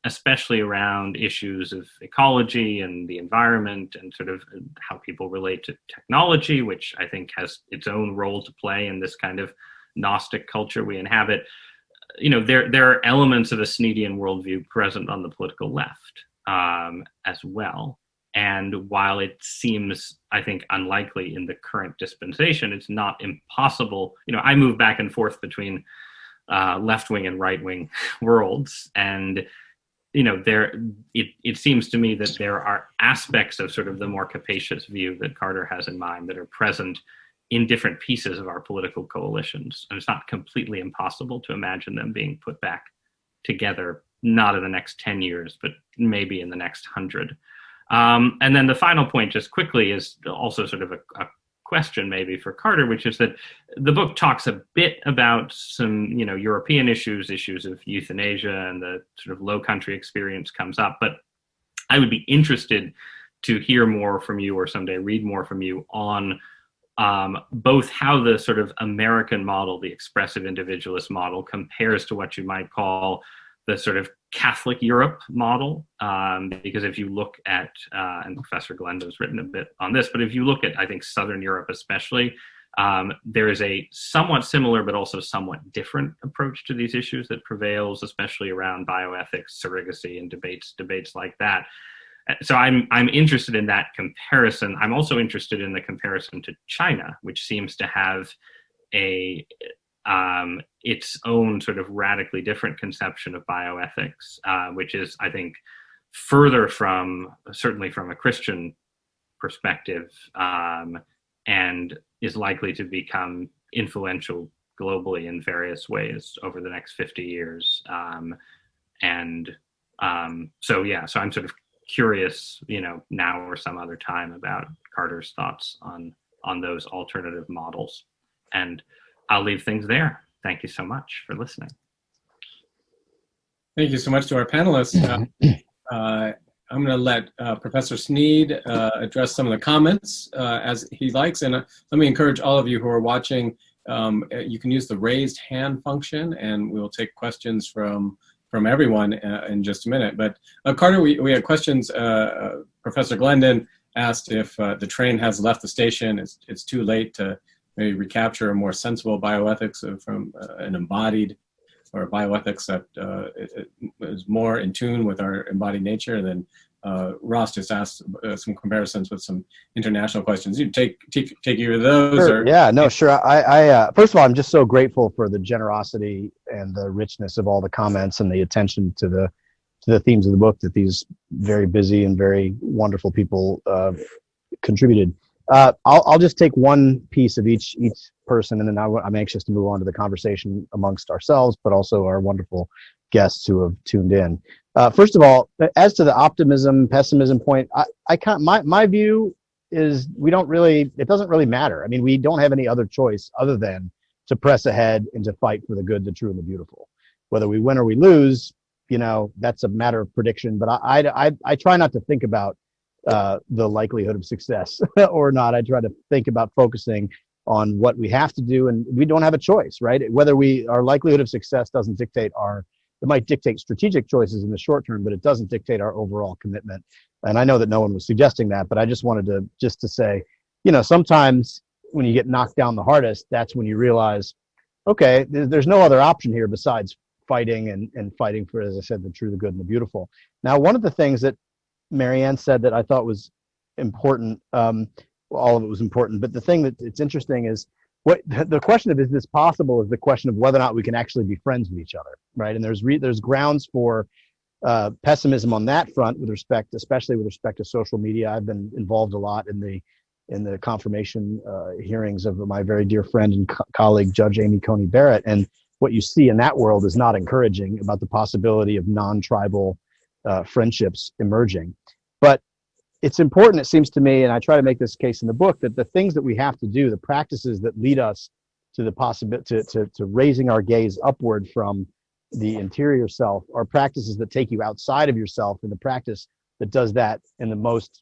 especially around issues of ecology and the environment and sort of how people relate to technology, which I think has its own role to play in this kind of Gnostic culture we inhabit. There are elements of a Sneadian worldview present on the political left as well. And while it seems, I think, unlikely in the current dispensation, it's not impossible. I move back and forth between left-wing and right-wing worlds, and it seems to me that there are aspects of sort of the more capacious view that Carter has in mind that are present in different pieces of our political coalitions. And it's not completely impossible to imagine them being put back together, not in the next 10 years, but maybe in the next 100. And then the final point, just quickly, is also sort of a question maybe for Carter, which is that the book talks a bit about some, European issues of euthanasia, and the sort of low country experience comes up. But I would be interested to hear more from you, or someday read more from you, on both how the sort of American model, the expressive individualist model, compares to what you might call the sort of Catholic Europe model, because if you look at, and Professor Glendon's written a bit on this, but if you look at, I think, Southern Europe especially, there is a somewhat similar but also somewhat different approach to these issues that prevails, especially around bioethics, surrogacy, and debates like that. So I'm interested in that comparison. I'm also interested in the comparison to China, which seems to have its own sort of radically different conception of bioethics, which is, I think, further from, certainly from a Christian perspective, and is likely to become influential globally in various ways over the next 50 years. So I'm sort of curious, now or some other time, about Carter's thoughts on those alternative models. And I'll leave things there. Thank you so much for listening. Thank you so much to our panelists. I'm going to let Professor Snead address some of the comments as he likes. And let me encourage all of you who are watching, you can use the raised hand function, and we will take questions from everyone in just a minute. But Carter, we had questions. Professor Glendon asked if the train has left the station. It's too late to maybe recapture a more sensible bioethics from an embodied, or bioethics that is more in tune with our embodied nature. Then Ross just asked some comparisons with some international questions. You take either of those? Sure. Or Yeah, no, sure. I first of all, I'm just so grateful for the generosity and the richness of all the comments and the attention to the themes of the book that these very busy and very wonderful people contributed. I'll just take one piece of each person, and then I'm anxious to move on to the conversation amongst ourselves, but also our wonderful guests who have tuned in. First of all, as to the optimism, pessimism point, my view is it doesn't really matter. I mean, we don't have any other choice other than to press ahead and to fight for the good, the true, and the beautiful. Whether we win or we lose, that's a matter of prediction. But I try not to think about the likelihood of success or not. I try to think about focusing on what we have to do, and we don't have a choice, right? Whether our likelihood of success doesn't dictate it might dictate strategic choices in the short term, but it doesn't dictate our overall commitment. And I know that no one was suggesting that, but I just wanted to say, sometimes when you get knocked down the hardest, that's when you realize, okay, there's no other option here besides fighting and fighting for, as I said, the true, the good, and the beautiful. Now, one of the things that Marianne said that I thought was important, all of it was important, but the thing that it's interesting is the question of, is this possible, is the question of whether or not we can actually be friends with each other, right? And there's grounds for pessimism on that front, especially with respect to social media. I've been involved a lot in the confirmation hearings of my very dear friend and colleague, Judge Amy Coney Barrett, and what you see in that world is not encouraging about the possibility of non-tribal friendships emerging. But it's important, it seems to me, and I try to make this case in the book, that the things that we have to do, the practices that lead us to the possibility to raising our gaze upward from the interior self, are practices that take you outside of yourself, and the practice that does that in the most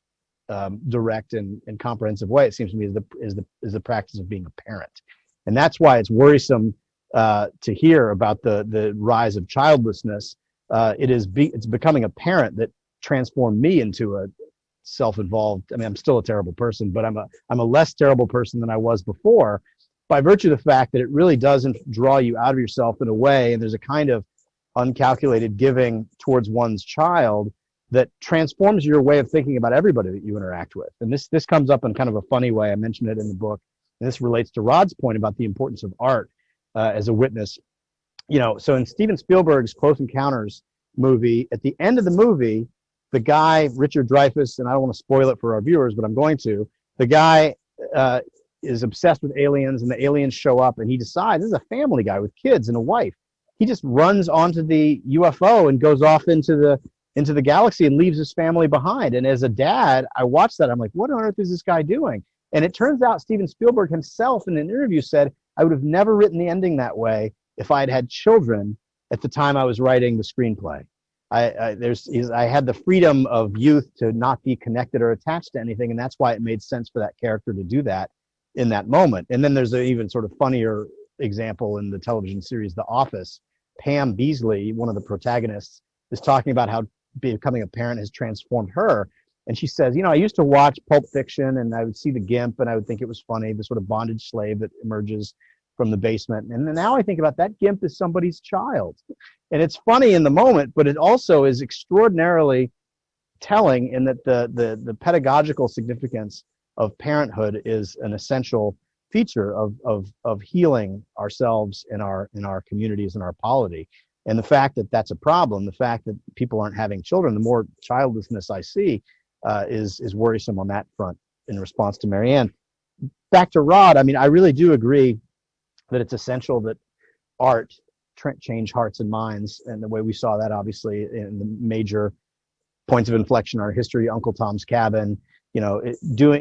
direct and comprehensive way, it seems to me, is the practice of being a parent. And that's why it's worrisome to hear about the rise of childlessness. It's becoming apparent that transformed me into a self-involved. I mean, I'm still a terrible person, but I'm a less terrible person than I was before, by virtue of the fact that it really doesn't draw you out of yourself in a way, and there's a kind of uncalculated giving towards one's child that transforms your way of thinking about everybody that you interact with. And this comes up in kind of a funny way. I mentioned it in the book, and this relates to Rod's point about the importance of art as a witness. So in Steven Spielberg's Close Encounters movie, at the end of the movie, the guy, Richard Dreyfuss, and I don't want to spoil it for our viewers, but I'm going to, the guy is obsessed with aliens, and the aliens show up, and he decides, this is a family guy with kids and a wife. He just runs onto the UFO and goes off into the galaxy and leaves his family behind. And as a dad, I watched that. I'm like, what on earth is this guy doing? And it turns out Steven Spielberg himself in an interview said, I would have never written the ending that way if I had had children at the time I was writing the screenplay. I had the freedom of youth to not be connected or attached to anything, and that's why it made sense for that character to do that in that moment. And then there's an even sort of funnier example in the television series The Office. Pam Beesly, one of the protagonists, is talking about how becoming a parent has transformed her. And she says, I used to watch Pulp Fiction, and I would see the GIMP, and I would think it was funny, the sort of bondage slave that emerges from the basement. And now I think about that GIMP as somebody's child. And it's funny in the moment, but it also is extraordinarily telling in that the pedagogical significance of parenthood is an essential feature of healing ourselves in our communities and our polity. And the fact that that's a problem, the fact that people aren't having children, the more childlessness I see is worrisome on that front in response to Marianne. Back to Rod, I really do agree that it's essential that art change hearts and minds, and the way we saw that obviously in the major points of inflection in our history, Uncle Tom's Cabin,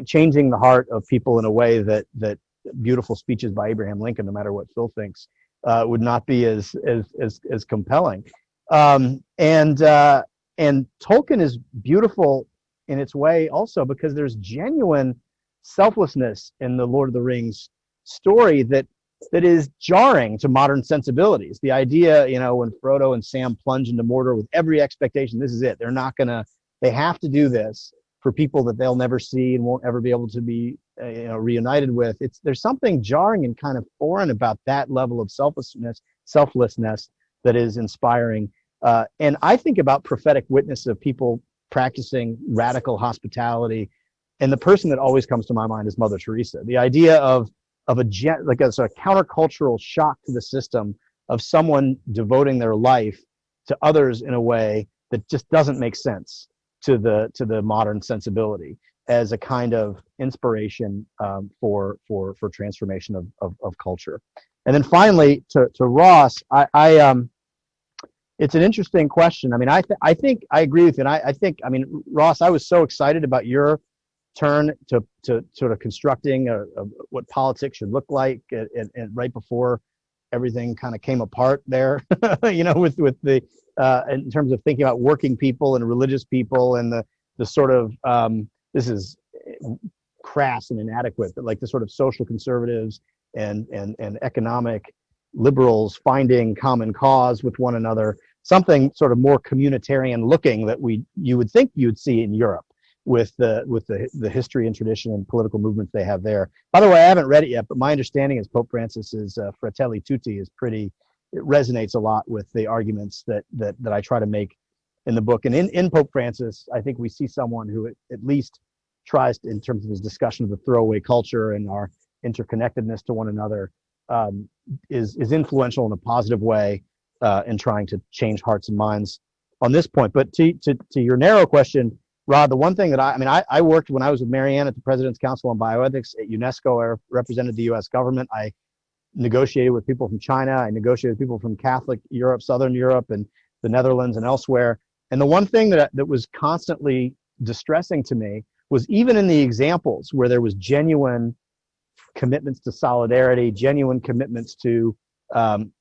changing the heart of people in a way that beautiful speeches by Abraham Lincoln, no matter what Phil thinks, would not be as compelling. And Tolkien is beautiful in its way also because there's genuine selflessness in the Lord of the Rings story that is jarring to modern sensibilities. The idea, when Frodo and Sam plunge into Mordor with every expectation, this is it. They have to do this for people that they'll never see and won't ever be able to be reunited with. There's something jarring and kind of foreign about that level of selflessness that is inspiring. And I think about prophetic witness of people practicing radical hospitality, and the person that always comes to my mind is Mother Teresa. The idea of a sort of countercultural shock to the system of someone devoting their life to others in a way that just doesn't make sense to the modern sensibility, as a kind of inspiration for transformation of culture. And then finally to Ross, it's an interesting question. I think I agree with you. And I think Ross, I was so excited about your turn to sort of constructing what politics should look like, and right before everything kind of came apart there, with the in terms of thinking about working people and religious people, and the sort of this is crass and inadequate, but like the sort of social conservatives and economic liberals finding common cause with one another, something sort of more communitarian looking that you would think you'd see in Europe, with the history and tradition and political movements they have there. By the way, I haven't read it yet, but my understanding is Pope Francis's Fratelli Tutti it resonates a lot with the arguments that I try to make in the book. And in Pope Francis, I think we see someone who at least tries to, in terms of his discussion of the throwaway culture and our interconnectedness to one another, is influential in a positive way in trying to change hearts and minds on this point. But to your narrow question, Rod, the one thing that I worked when I was with Marianne at the President's Council on Bioethics at UNESCO. I represented the U.S. government. I negotiated with people from China. I negotiated with people from Catholic Europe, Southern Europe, and the Netherlands and elsewhere. And the one thing that was constantly distressing to me was, even in the examples where there was genuine commitments to solidarity, genuine commitments to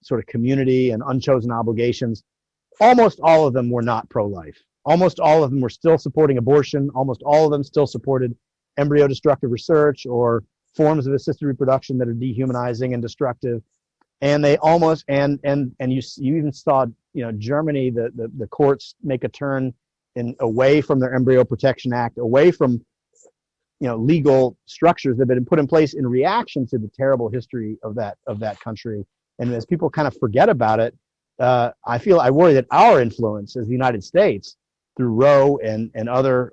sort of community and unchosen obligations, almost all of them were not pro-life. Almost all of them were still supporting abortion. Almost all of them still supported embryo destructive research or forms of assisted reproduction that are dehumanizing and destructive. And they almost, and you even saw, Germany, the courts make a turn away from their Embryo Protection Act, away from, legal structures that have been put in place in reaction to the terrible history of that country. And as people kind of forget about it, I worry that our influence as the United States through Roe and other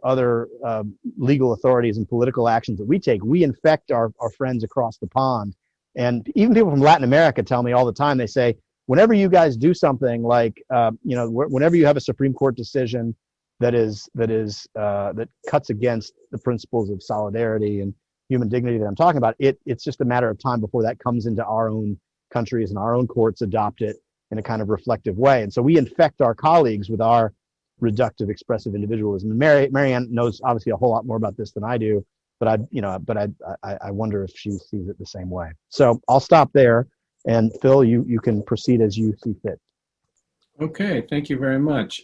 legal authorities and political actions that we take, we infect our friends across the pond. And even people from Latin America tell me all the time, they say, whenever you guys do something like, whenever you have a Supreme Court decision that cuts against the principles of solidarity and human dignity that I'm talking about, it's just a matter of time before that comes into our own countries and our own courts adopt it in a kind of reflective way. And so we infect our colleagues with our reductive expressive individualism. And Marianne knows obviously a whole lot more about this than I do, but I wonder if she sees it the same way. So I'll stop there, and Phil, you can proceed as you see fit. Okay, thank you very much.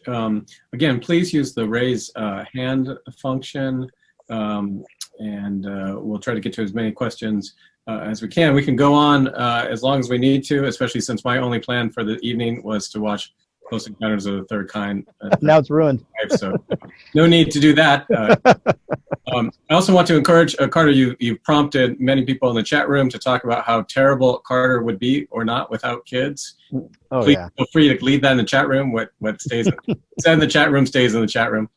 Again, please use the raise hand function, and we'll try to get to as many questions as we can. We can go on as long as we need to, especially since my only plan for the evening was to watch Close Encounters of the Third Kind. Now it's ruined. So no need to do that. I also want to encourage, Carter, you've prompted many people in the chat room to talk about how terrible Carter would be or not without kids. Oh, Please yeah. feel free to leave that in the chat room. What stays in the chat room stays in the chat room.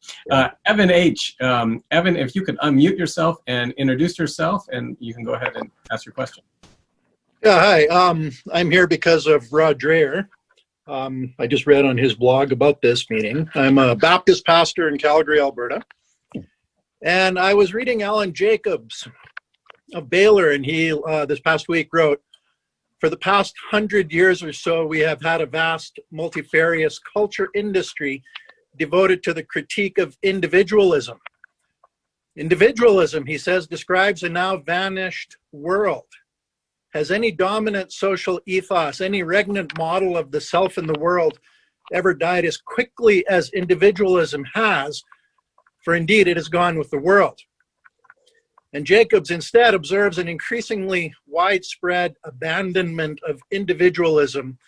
Evan H. Evan, if you could unmute yourself and introduce yourself, and you can go ahead and ask your question. Yeah, hi. I'm here because of Rod Drayer. I just read on his blog about this meeting. I'm a Baptist pastor in Calgary, Alberta. And I was reading Alan Jacobs of Baylor, and he this past week wrote, "For the past 100 years or so, we have had a vast multifarious culture industry devoted to the critique of individualism. Individualism," he says, "describes a now vanished world. Has any dominant social ethos, any regnant model of the self in the world ever died as quickly as individualism has? For indeed it has gone with the world." And Jacobs instead observes an increasingly widespread abandonment of individualism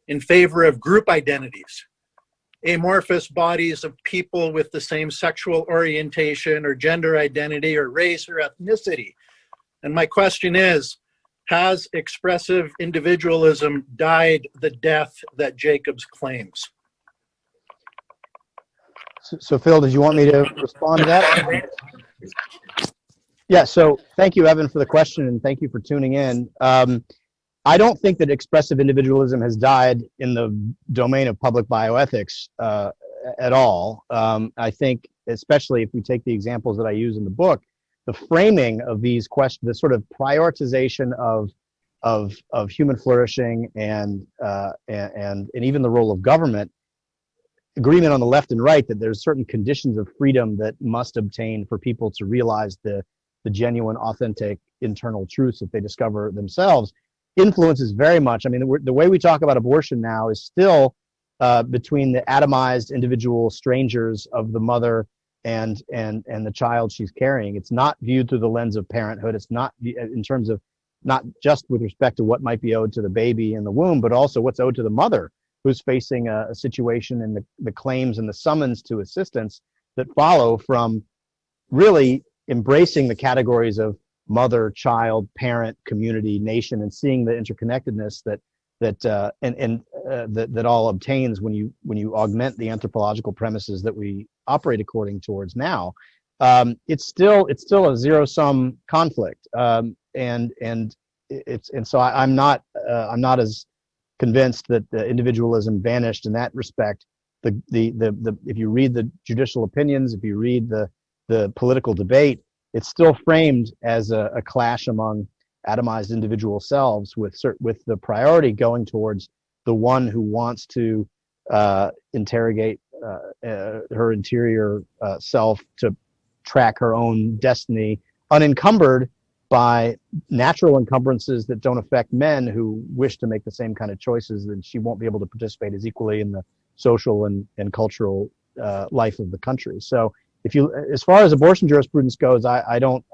in favor of group identities, amorphous bodies of people with the same sexual orientation or gender identity or race or ethnicity. And my question is, has expressive individualism died the death that Jacobs claims? So Phil, did you want me to respond to that? Yeah, so thank you, Evan, for the question, and thank you for tuning in. I don't think that expressive individualism has died in the domain of public bioethics at all. I think, especially if we take the examples that I use in the book, the framing of these questions, the sort of prioritization of human flourishing and even the role of government, agreement on the left and right that there's certain conditions of freedom that must obtain for people to realize the genuine, authentic internal truths that they discover themselves, influences very much. I mean, the way we talk about abortion now is still between the atomized individual strangers of the mother and the child she's carrying. It's not viewed through the lens of parenthood. It's not in terms of not just with respect to what might be owed to the baby in the womb, but also what's owed to the mother, who's facing a situation and the claims and the summons to assistance that follow from really embracing the categories of mother, child, parent, community, nation, and seeing the interconnectedness that all obtains when you augment the anthropological premises that we operate according towards now. It's still a zero-sum conflict, and so I'm not as convinced that the individualism vanished in that respect. If you read the judicial opinions, if you read the political debate, it's still framed as a clash among atomized individual selves, with the priority going towards the one who wants to interrogate her interior self to track her own destiny, unencumbered by natural encumbrances that don't affect men who wish to make the same kind of choices. Then she won't be able to participate as equally in the social and cultural life of the country. So as far as abortion jurisprudence goes, I don't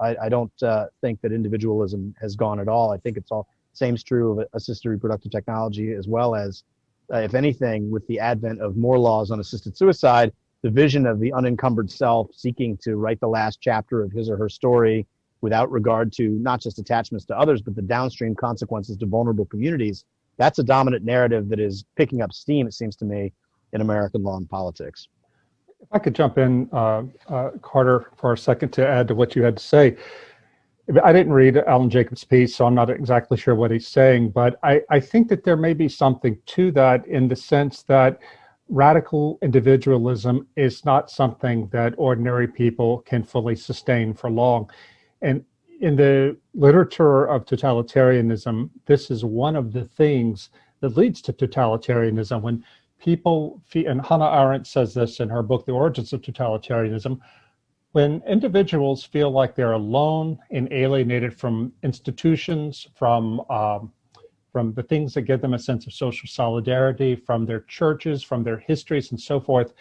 think that individualism has gone at all. I think it's all same's true of assisted reproductive technology, as well as, if anything, with the advent of more laws on assisted suicide, the vision of the unencumbered self seeking to write the last chapter of his or her story without regard to not just attachments to others, but the downstream consequences to vulnerable communities. That's a dominant narrative that is picking up steam, it seems to me, in American law and politics. If I could jump in, Carter, for a second to add to what you had to say. I didn't read Alan Jacobs' piece, so I'm not exactly sure what he's saying, but I think that there may be something to that in the sense that radical individualism is not something that ordinary people can fully sustain for long. And in the literature of totalitarianism, this is one of the things that leads to totalitarianism. When people, and Hannah Arendt says this in her book, The Origins of Totalitarianism, when individuals feel like they're alone and alienated from institutions, from the things that give them a sense of social solidarity, from their churches, from their histories and so forth,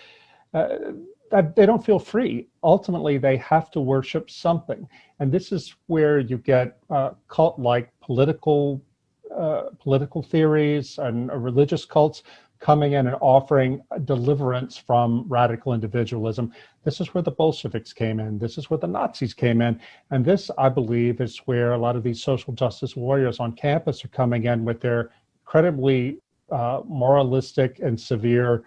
that they don't feel free. Ultimately, they have to worship something. And this is where you get cult-like political theories and religious cults coming in and offering deliverance from radical individualism. This is where the Bolsheviks came in. This is where the Nazis came in. And this, I believe, is where a lot of these social justice warriors on campus are coming in with their incredibly moralistic and severe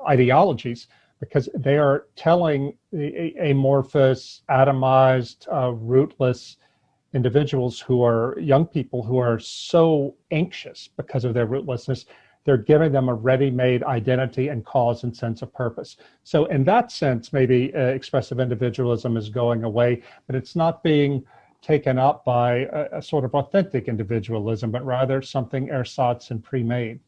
ideologies, because they are telling the amorphous, atomized, rootless individuals who are young people who are so anxious because of their rootlessness. They're giving them a ready-made identity and cause and sense of purpose. So in that sense, maybe expressive individualism is going away, but it's not being taken up by a sort of authentic individualism, but rather something ersatz and pre-made.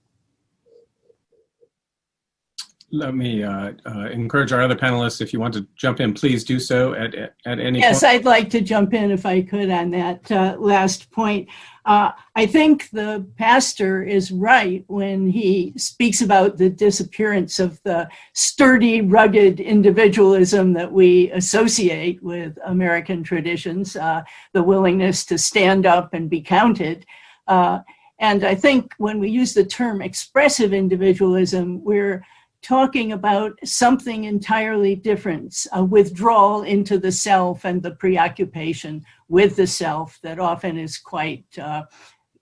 Let me encourage our other panelists, if you want to jump in, please do so at any Yes, point. I'd like to jump in if I could on that last point. I think the pastor is right when he speaks about the disappearance of the sturdy, rugged individualism that we associate with American traditions, the willingness to stand up and be counted. And I think when we use the term expressive individualism, we're talking about something entirely different, a withdrawal into the self and the preoccupation with the self that often is quite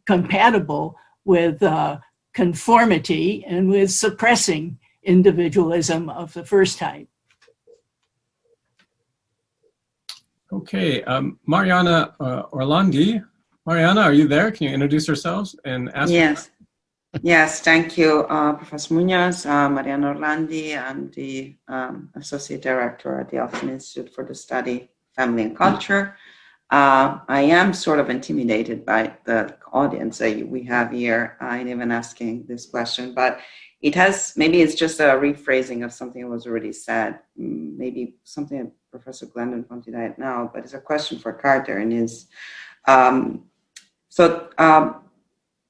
compatible with conformity and with suppressing individualism of the first type. Okay, Mariana Orlandi. Mariana, are you there? Can you introduce yourselves and ask? Yes. Yes, thank you, Professor Munoz. Marianne Orlandi. I'm the Associate Director at the Alfie Institute for the Study of Family and Culture. I am sort of intimidated by the audience that we have here in even asking this question, but maybe it's just a rephrasing of something that was already said, maybe something that Professor Glendon pointed out now, but it's a question for Carter, and is,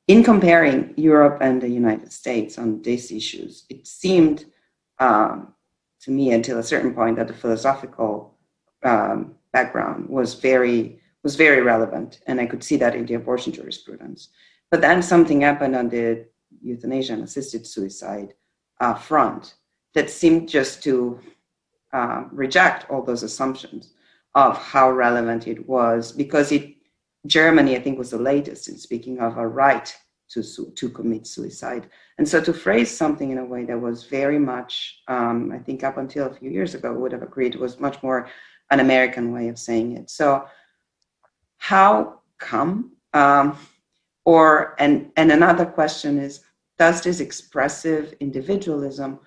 in comparing Europe and the United States on these issues, it seemed to me until a certain point that the philosophical background was very relevant, and I could see that in the abortion jurisprudence. But then something happened on the euthanasia and assisted suicide front that seemed just to reject all those assumptions of how relevant it was, because Germany, I think, was the latest in speaking of a right to commit suicide. And so to phrase something in a way that was very much, I think up until a few years ago, would have agreed, was much more an American way of saying it. So how come? And another question is, does this expressive individualism,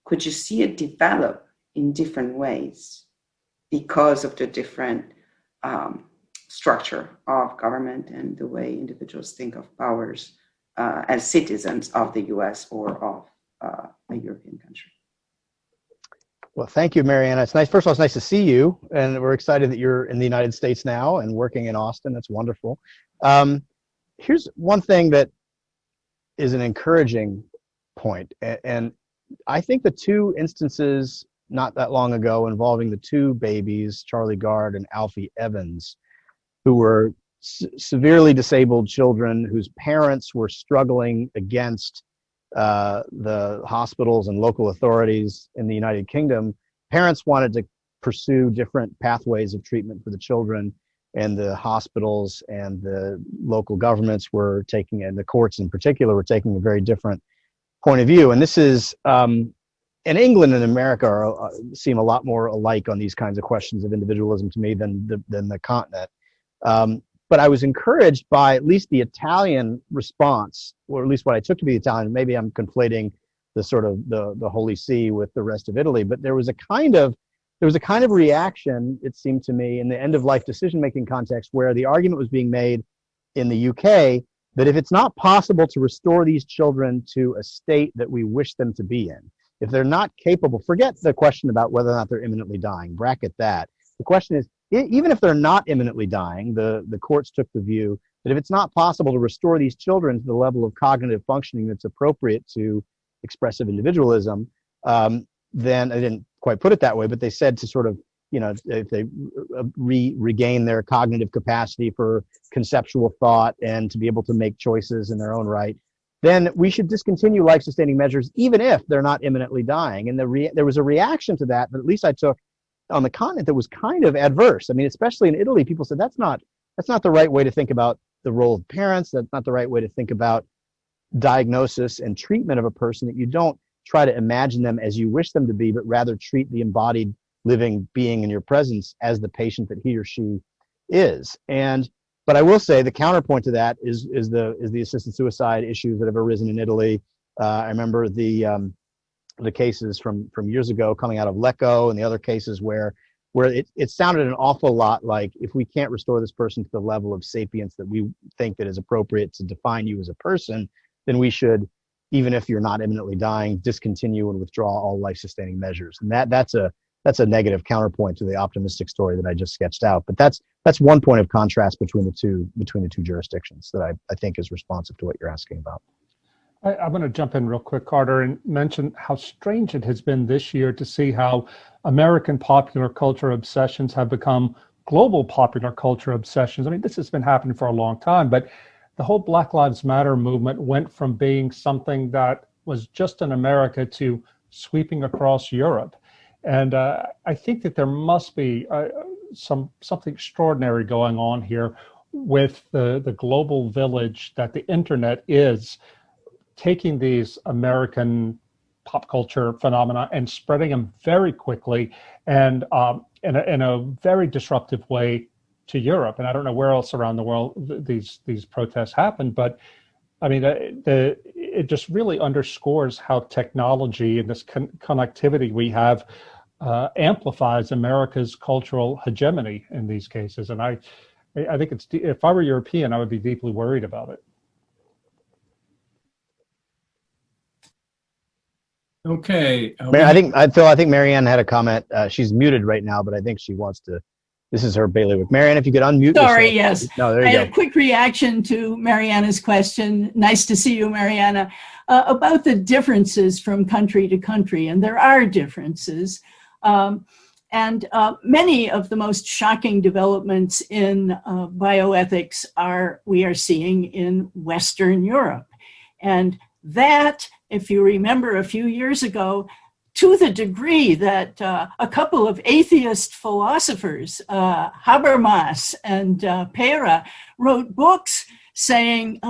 could you see it develop in different ways because of the different structure of government and the way individuals think of powers as citizens of the US or of a European country? Well, thank you, Marianne. It's nice. First of all, it's nice to see you, and we're excited that you're in the United States now and working in Austin. That's wonderful. Here's one thing that is an encouraging point, and I think the two instances not that long ago involving the two babies, Charlie Gard and Alfie Evans, who were severely disabled children whose parents were struggling against the hospitals and local authorities in the United Kingdom. Parents wanted to pursue different pathways of treatment for the children, and the hospitals and the local governments were taking, and the courts in particular, were taking a very different point of view. And this is and England and America seem a lot more alike on these kinds of questions of individualism to me than the continent. But I was encouraged by at least the Italian response, or at least what I took to be Italian. Maybe I'm conflating the sort of the Holy See with the rest of Italy, but there was a kind of reaction, it seemed to me, in the end of life decision making context, where the argument was being made in the UK that if it's not possible to restore these children to a state that we wish them to be in, if they're not capable, forget the question about whether or not they're imminently dying, bracket that. The question is, even if they're not imminently dying, the courts took the view that if it's not possible to restore these children to the level of cognitive functioning that's appropriate to expressive individualism, then I didn't quite put it that way, but they said to sort of, if they regain their cognitive capacity for conceptual thought and to be able to make choices in their own right, then we should discontinue life-sustaining measures, even if they're not imminently dying. And there was a reaction to that, but at least I took on the continent that was kind of adverse. I mean, especially in Italy, people said that's not the right way to think about the role of parents. That's not the right way to think about diagnosis and treatment of a person, that you don't try to imagine them as you wish them to be, but rather treat the embodied living being in your presence as the patient that he or she is. But I will say the counterpoint to that is the assisted suicide issues that have arisen in Italy. I remember the cases from years ago coming out of Lecco and the other cases where it sounded an awful lot like, if we can't restore this person to the level of sapience that we think that is appropriate to define you as a person, then we should, even if you're not imminently dying, discontinue and withdraw all life-sustaining measures. And that's a negative counterpoint to the optimistic story that I just sketched out. But that's one point of contrast between the two jurisdictions that I think is responsive to what you're asking about. I'm going to jump in real quick, Carter, and mention how strange it has been this year to see how American popular culture obsessions have become global popular culture obsessions. I mean, this has been happening for a long time, but the whole Black Lives Matter movement went from being something that was just in America to sweeping across Europe. And I think that there must be something extraordinary going on here with the global village that the internet is, taking these American pop culture phenomena and spreading them very quickly and in a very disruptive way to Europe. And I don't know where else around the world these protests happen, but I mean, it just really underscores how technology and this connectivity we have amplifies America's cultural hegemony in these cases. And I think if I were European, I would be deeply worried about it. Okay. I think Marianne had a comment. She's muted right now, but I think she wants to. This is her bailiwick. Marianne, if you could unmute Sorry, yourself. yes. No, there you I go. had a quick reaction to Mariana's question. Nice to see you, Mariana, about the differences from country to country, and there are differences. And many of the most shocking developments in bioethics we are seeing in Western Europe. And that, if you remember a few years ago, to the degree that a couple of atheist philosophers, Habermas and Pera, wrote books saying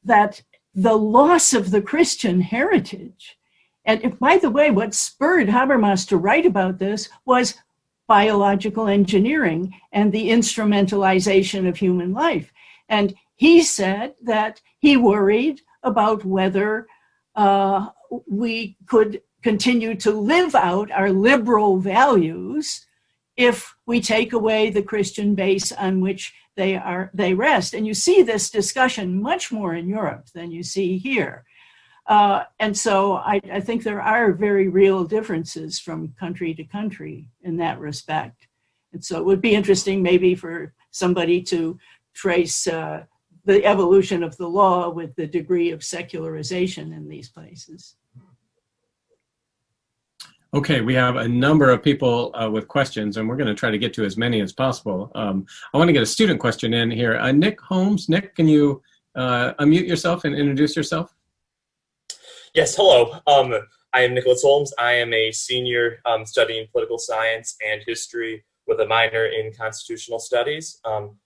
that the loss of the Christian heritage, and by the way, what spurred Habermas to write about this was biological engineering and the instrumentalization of human life. And he said that he worried about whether we could continue to live out our liberal values if we take away the Christian base on which they rest. And you see this discussion much more in Europe than you see here. And so I think there are very real differences from country to country in that respect. And so it would be interesting maybe for somebody to trace the evolution of the law with the degree of secularization in these places. Okay, we have a number of people with questions, and we're going to try to get to as many as possible. I want to get a student question in here. Nick Holmes. Nick, can you unmute yourself and introduce yourself? Yes, hello. I am Nicholas Holmes. I am a senior studying political science and history with a minor in constitutional studies.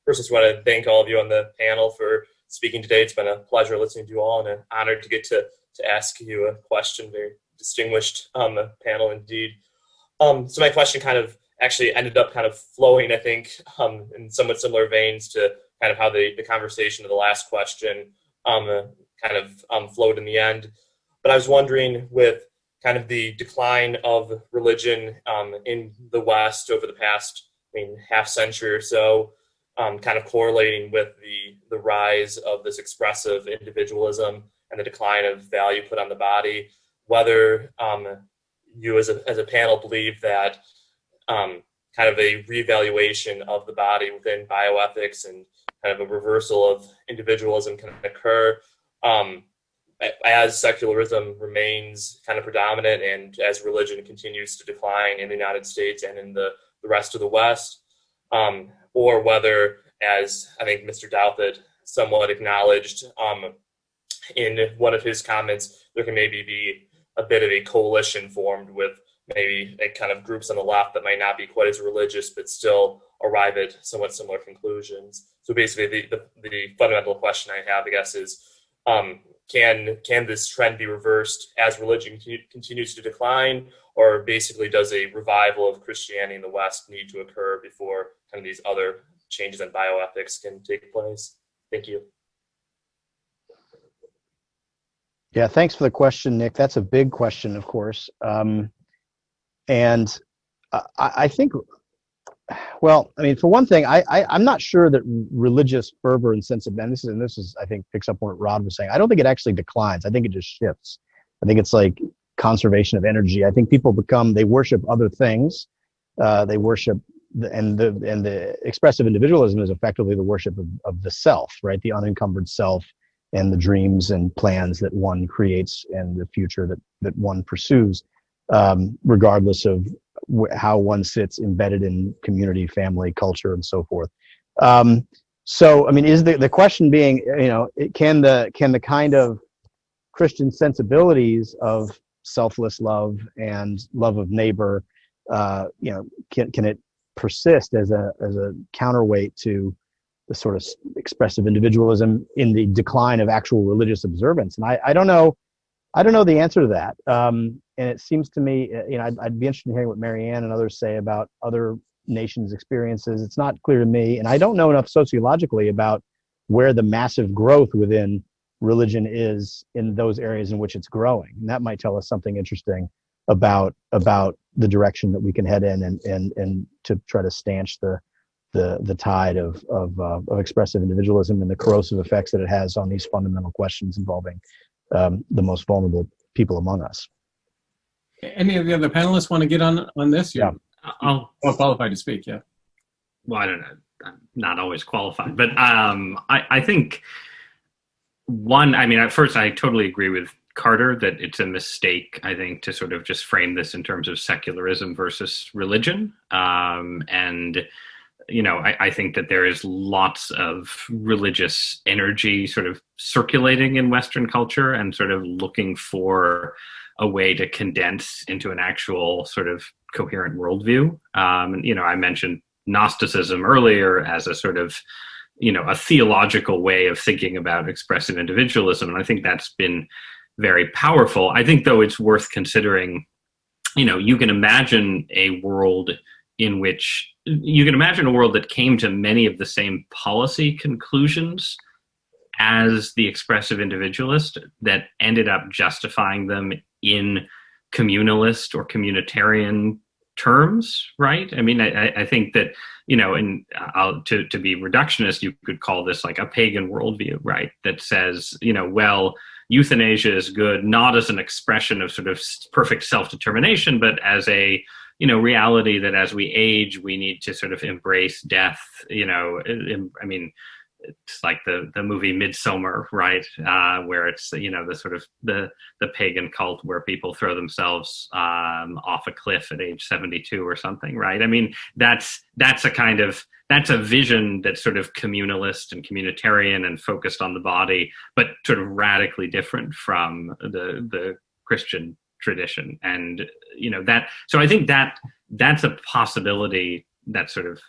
First, I just want to thank all of you on the panel for speaking today. It's been a pleasure listening to you all and an honor to get to ask you a question very distinguished panel indeed. So my question kind of actually ended up kind of flowing, I think, in somewhat similar veins to kind of how the conversation of the last question kind of flowed in the end. But I was wondering, with kind of the decline of religion in the West over the past, half century or so, kind of correlating with the rise of this expressive individualism and the decline of value put on the body, whether you as a panel believe that kind of a reevaluation of the body within bioethics and kind of a reversal of individualism can occur as secularism remains kind of predominant and as religion continues to decline in the United States and in the rest of the West, or whether, as I think Mr. Douthat somewhat acknowledged in one of his comments, there can maybe be a bit of a coalition formed with maybe a kind of groups on the left that might not be quite as religious, but still arrive at somewhat similar conclusions. So basically, the fundamental question I have, I guess, is can this trend be reversed as religion continues to decline, or basically does a revival of Christianity in the West need to occur before kind of these other changes in bioethics can take place? Thank you. Yeah, thanks for the question, Nick. That's a big question, of course. And I think, well, for one thing, I'm not sure that religious fervor and sensibility, and this is, I think, picks up on what Rod was saying. I don't think it actually declines. I think it just shifts. I think it's like conservation of energy. I think people they worship other things. They worship, and the expressive individualism is effectively the worship of the self, right? The unencumbered self and the dreams and plans that one creates and the future that one pursues, regardless of how one sits embedded in community, family, culture, and so forth. So, is the question being, can the kind of Christian sensibilities of selfless love and love of neighbor, can it persist as a counterweight to the sort of expressive individualism in the decline of actual religious observance? And I don't know the answer to that. And it seems to me, I'd be interested in hearing what Marianne and others say about other nations' experiences. It's not clear to me, and I don't know enough sociologically about where the massive growth within religion is in those areas in which it's growing. And that might tell us something interesting about the direction that we can head in and to try to stanch the tide of expressive individualism and the corrosive effects that it has on these fundamental questions involving the most vulnerable people among us. Any of the other panelists want to get on this? Yeah. I'll qualified to speak, yeah. Well, I don't know. I'm not always qualified, but I think at first I totally agree with Carter that it's a mistake, I think, to sort of just frame this in terms of secularism versus religion. I think that there is lots of religious energy sort of circulating in Western culture and sort of looking for a way to condense into an actual sort of coherent worldview. I mentioned Gnosticism earlier as a sort of, a theological way of thinking about expressive individualism. And I think that's been very powerful. I think, though, it's worth considering, you can imagine a world that came to many of the same policy conclusions as the expressive individualist, that ended up justifying them in communalist or communitarian terms, right? I think that, to be reductionist, you could call this like a pagan worldview, right? That says, euthanasia is good, not as an expression of sort of perfect self-determination, but as a, reality that as we age, we need to sort of embrace death. It's like the movie Midsummer, right? Where it's, the sort of the pagan cult where people throw themselves off a cliff at age 72 or something, right? That's a vision that's sort of communalist and communitarian and focused on the body, but sort of radically different from the Christian tradition. And, so I think that's a possibility that sort of,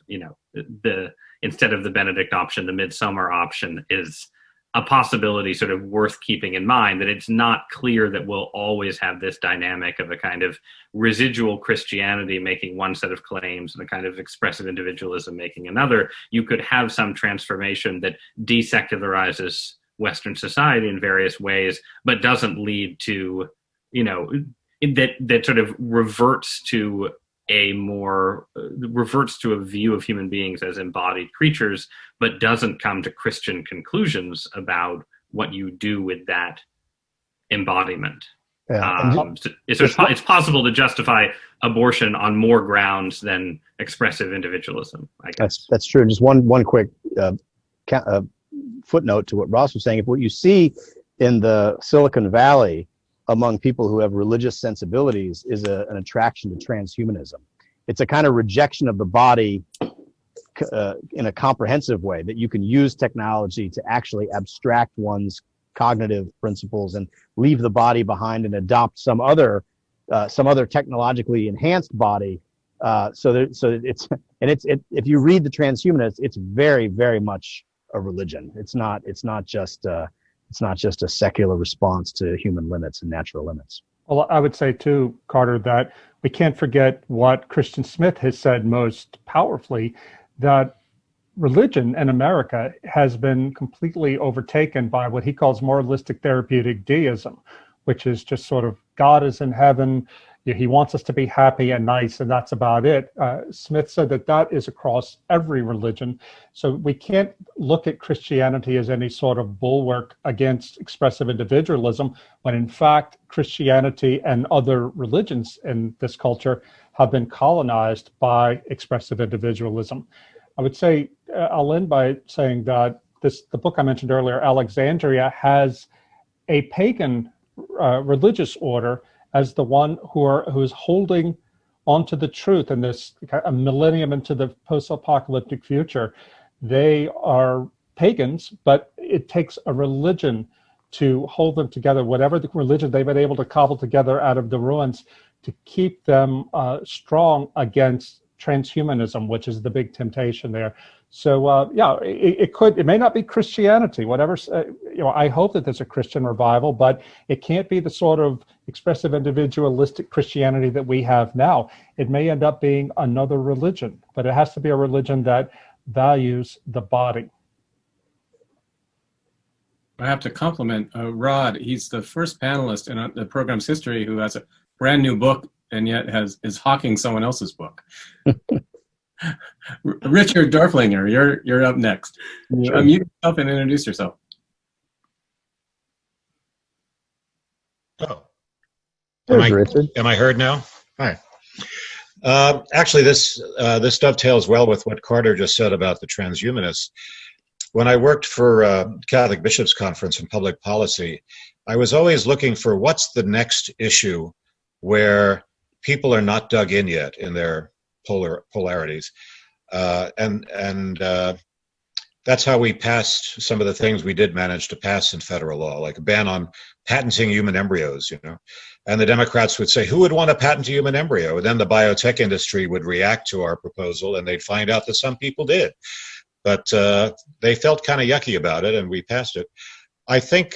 instead of the Benedict option, the Midsummer option is a possibility sort of worth keeping in mind, that it's not clear that we'll always have this dynamic of a kind of residual Christianity making one set of claims and a kind of expressive individualism making another. You could have some transformation that desecularizes Western society in various ways, but doesn't lead to, that sort of reverts to a view of human beings as embodied creatures, but doesn't come to Christian conclusions about what you do with that embodiment. Yeah. It's possible to justify abortion on more grounds than expressive individualism, I guess. That's true. Just one quick footnote to what Ross was saying. If what you see in the Silicon Valley among people who have religious sensibilities is an attraction to transhumanism. It's a kind of rejection of the body in a comprehensive way, that you can use technology to actually abstract one's cognitive principles and leave the body behind and adopt some other technologically enhanced body. If you read the transhumanists, it's very, very much a religion. It's not just a secular response to human limits and natural limits. Well, I would say too, Carter, that we can't forget what Christian Smith has said most powerfully, that religion in America has been completely overtaken by what he calls moralistic therapeutic deism, which is just sort of God is in heaven, he wants us to be happy and nice, and that's about it. Smith said that is across every religion. So we can't look at Christianity as any sort of bulwark against expressive individualism, when in fact Christianity and other religions in this culture have been colonized by expressive individualism. I would say, I'll end by saying that the book I mentioned earlier, Alexandria, has a pagan religious order as the one who is holding onto the truth in this a millennium into the post-apocalyptic future. They are pagans, but it takes a religion to hold them together, whatever the religion they've been able to cobble together out of the ruins, to keep them strong against transhumanism, which is the big temptation there. So it may not be Christianity, whatever, I hope that there's a Christian revival, but it can't be the sort of expressive individualistic Christianity that we have now. It may end up being another religion, but it has to be a religion that values the body. I have to compliment Rod. He's the first panelist in the program's history who has a brand new book and yet is hawking someone else's book. Richard Dorflinger, you're up next. Sure. Unmute yourself and introduce yourself. Oh, Richard. am I heard now? Hi. Actually, this dovetails well with what Carter just said about the transhumanists. When I worked for Catholic Bishops' Conference in Public Policy, I was always looking for what's the next issue where people are not dug in yet in their polarities. And that's how we passed some of the things we did manage to pass in federal law, like a ban on patenting human embryos, And the Democrats would say, who would want to patent a human embryo? And then the biotech industry would react to our proposal, and they'd find out that some people did. But they felt kind of yucky about it, and we passed it. I think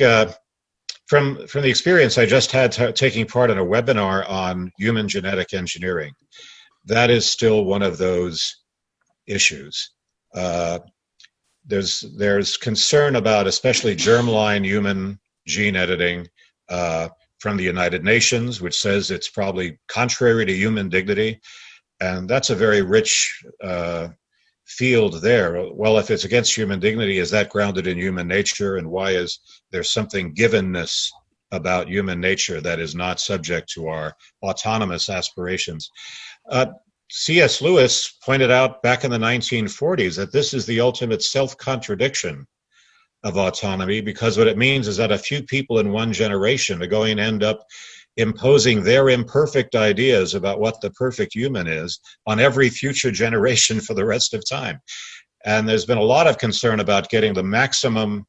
from the experience I just had taking part in a webinar on human genetic engineering, that is still one of those issues. There's concern about especially germline human gene editing from the United Nations, which says it's probably contrary to human dignity. And that's a very rich field there. Well, if it's against human dignity, is that grounded in human nature? And why is there something givenness about human nature that is not subject to our autonomous aspirations? C.S. Lewis pointed out back in the 1940s that this is the ultimate self-contradiction of autonomy, because what it means is that a few people in one generation are going to end up imposing their imperfect ideas about what the perfect human is on every future generation for the rest of time. And there's been a lot of concern about getting the maximum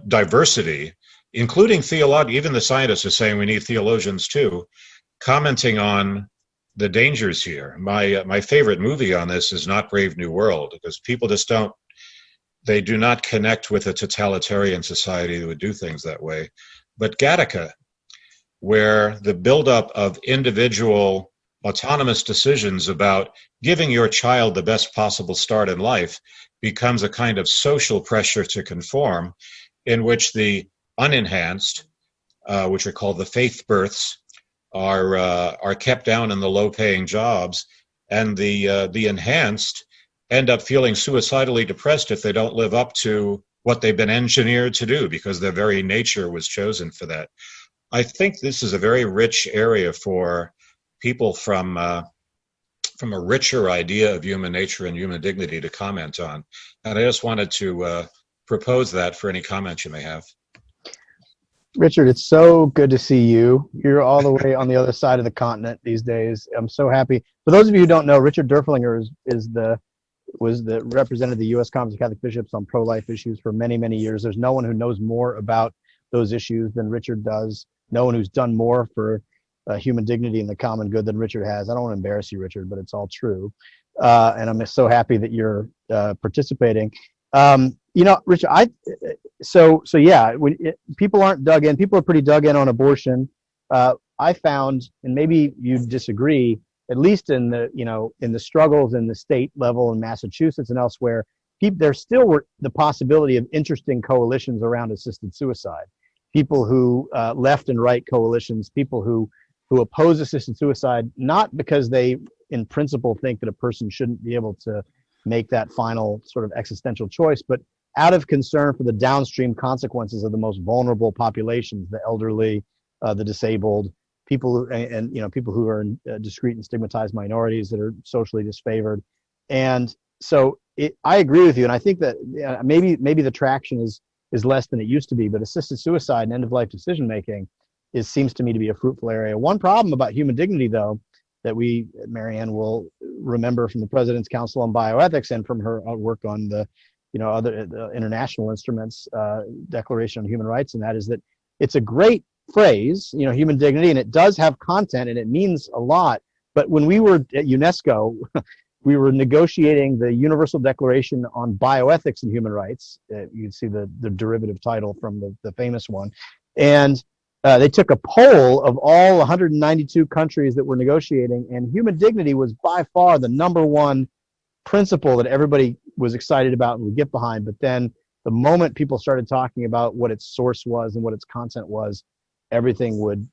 diversity, including theology. Even the scientists are saying we need theologians too, commenting on the dangers here. My favorite movie on this is Not Brave New World, because people just don't they do not connect with a totalitarian society that would do things that way. But Gattaca, where the buildup of individual autonomous decisions about giving your child the best possible start in life becomes a kind of social pressure to conform, in which the unenhanced, which are called the faith births, are kept down in the low-paying jobs, and the enhanced end up feeling suicidally depressed if they don't live up to what they've been engineered to do, because their very nature was chosen for that. I think this is a very rich area for people from a richer idea of human nature and human dignity to comment on. And I just wanted to propose that for any comments you may have. Richard, it's so good to see you. You're all the way on the other side of the continent these days. I'm so happy. For those of you who don't know, Richard Derflinger represented the U.S. Conference of Catholic Bishops on pro-life issues for many, many years. There's no one who knows more about those issues than Richard does. No one who's done more for human dignity and the common good than Richard has. I don't want to embarrass you, Richard, but it's all true. And I'm so happy that you're participating. Richard, people aren't dug in. People are pretty dug in on abortion. I found, and maybe you disagree, at least in the struggles in the state level in Massachusetts and elsewhere, there still were the possibility of interesting coalitions around assisted suicide. People who left and right coalitions, people who oppose assisted suicide, not because they in principle think that a person shouldn't be able to make that final sort of existential choice, but out of concern for the downstream consequences of the most vulnerable populations, the elderly, the disabled, people people who are in discrete and stigmatized minorities that are socially disfavored. And so I agree with you, and I think that maybe the traction is less than it used to be, but assisted suicide and end-of-life decision-making seems to me to be a fruitful area. One problem about human dignity, though, that we, Marianne, will remember from the President's Council on Bioethics and from her work on the international instruments, Declaration on Human Rights, and that is that it's a great phrase, human dignity, and it does have content and it means a lot. But when we were at UNESCO, we were negotiating the Universal Declaration on Bioethics and Human Rights. You can see the derivative title from the famous one. And they took a poll of all 192 countries that were negotiating, and human dignity was by far the number one principle that everybody was excited about and would get behind. But then the moment people started talking about what its source was and what its content was, everything would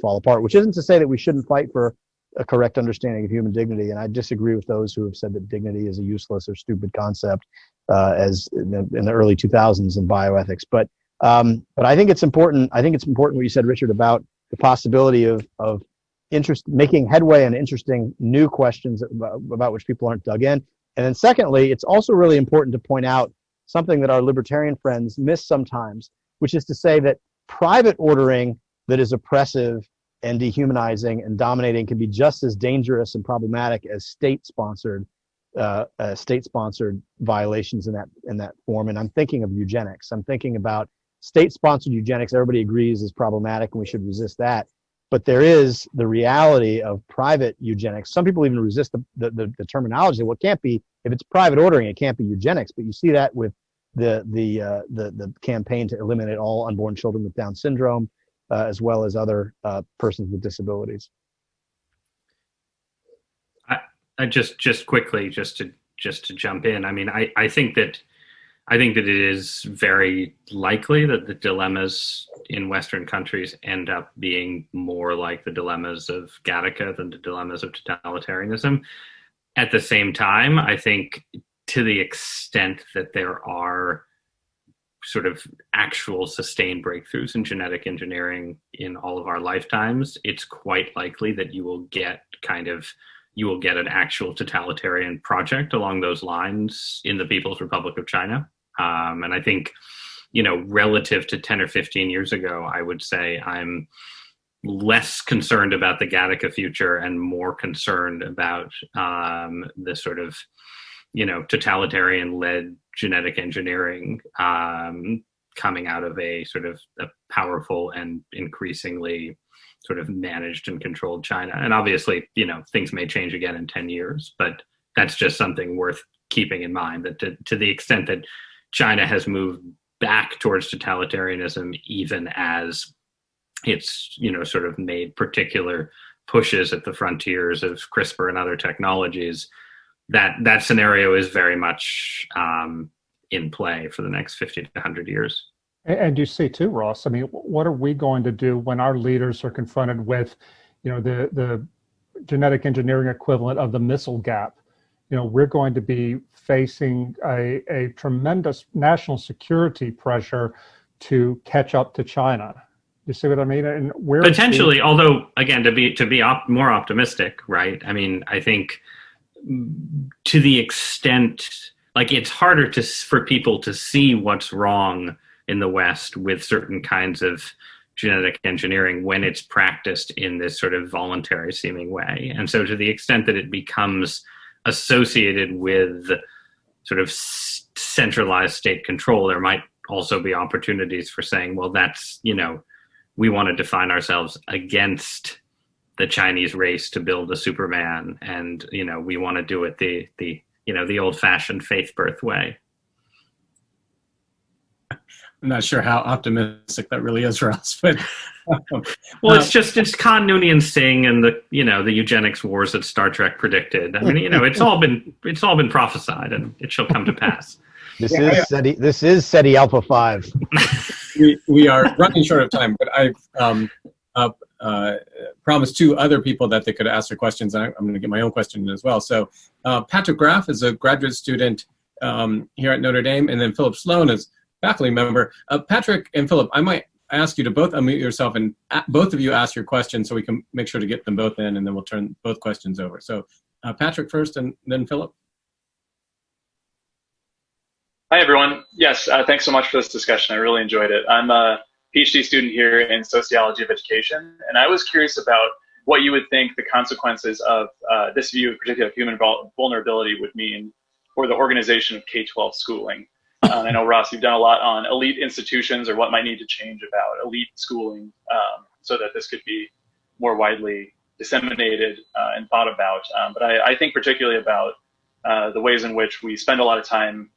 fall apart, which isn't to say that we shouldn't fight for a correct understanding of human dignity. And I disagree with those who have said that dignity is a useless or stupid concept as in the early 2000s in bioethics. But I think it's important. I think it's important what you said, Richard, about the possibility of making headway on interesting new questions about which people aren't dug in. And then secondly, it's also really important to point out something that our libertarian friends miss sometimes, which is to say that private ordering that is oppressive and dehumanizing and dominating can be just as dangerous and problematic as state-sponsored violations in that form. And I'm thinking of eugenics. I'm thinking about state-sponsored eugenics. Everybody agrees is problematic and we should resist that. But there is the reality of private eugenics. Some people even resist the terminology. Well, it can't be, if it's private ordering, it can't be eugenics. But you see that with the campaign to eliminate all unborn children with Down syndrome, as well as other persons with disabilities. I just quickly, just to jump in. I mean, I think that it is very likely that the dilemmas in Western countries end up being more like the dilemmas of Gattaca than the dilemmas of totalitarianism. At the same time, I think to the extent that there are sort of actual sustained breakthroughs in genetic engineering in all of our lifetimes, it's quite likely that you will get an actual totalitarian project along those lines in the People's Republic of China. And I think, relative to 10 or 15 years ago, I would say I'm less concerned about the Gattaca future and more concerned about the sort of, totalitarian-led genetic engineering coming out of a sort of a powerful and increasingly sort of managed and controlled China. And obviously, things may change again in 10 years, but that's just something worth keeping in mind that to the extent that China has moved back towards totalitarianism, even as it's, sort of made particular pushes at the frontiers of CRISPR and other technologies, that scenario is very much in play for the next 50 to 100 years. And you see too, Ross, I mean, what are we going to do when our leaders are confronted with, the genetic engineering equivalent of the missile gap? We're going to be facing a tremendous national security pressure to catch up to China. You see what I mean? And we're potentially, although again, to be more optimistic, right? I mean, I think to the extent, like, it's harder for people to see what's wrong in the West with certain kinds of genetic engineering when it's practiced in this sort of voluntary seeming way. And so to the extent that it becomes associated with sort of centralized state control, there might also be opportunities for saying, well, that's, we want to define ourselves against the Chinese race to build a Superman. And, we want to do it the old fashioned faith birth way. I'm not sure how optimistic that really is for us, but well, it's Khan-Noonien Singh and the eugenics wars that Star Trek predicted. I mean, it's all been prophesied, and it shall come to pass. This is SETI Alpha 5. we are running short of time, but I've promised two other people that they could ask their questions, and I'm going to get my own question in as well. So Patrick Graff is a graduate student here at Notre Dame, and then Philip Sloan is faculty member. Patrick and Philip, I might ask you to both unmute yourself and both of you ask your questions so we can make sure to get them both in, and then we'll turn both questions over. So Patrick first and then Philip. Hi, everyone. Yes, thanks so much for this discussion. I really enjoyed it. I'm a PhD student here in sociology of education, and I was curious about what you would think the consequences of this view of particular human vulnerability would mean for the organization of K-12 schooling. I know, Ross, you've done a lot on elite institutions or what might need to change about elite schooling so that this could be more widely disseminated and thought about. But I think particularly about the ways in which we spend a lot of time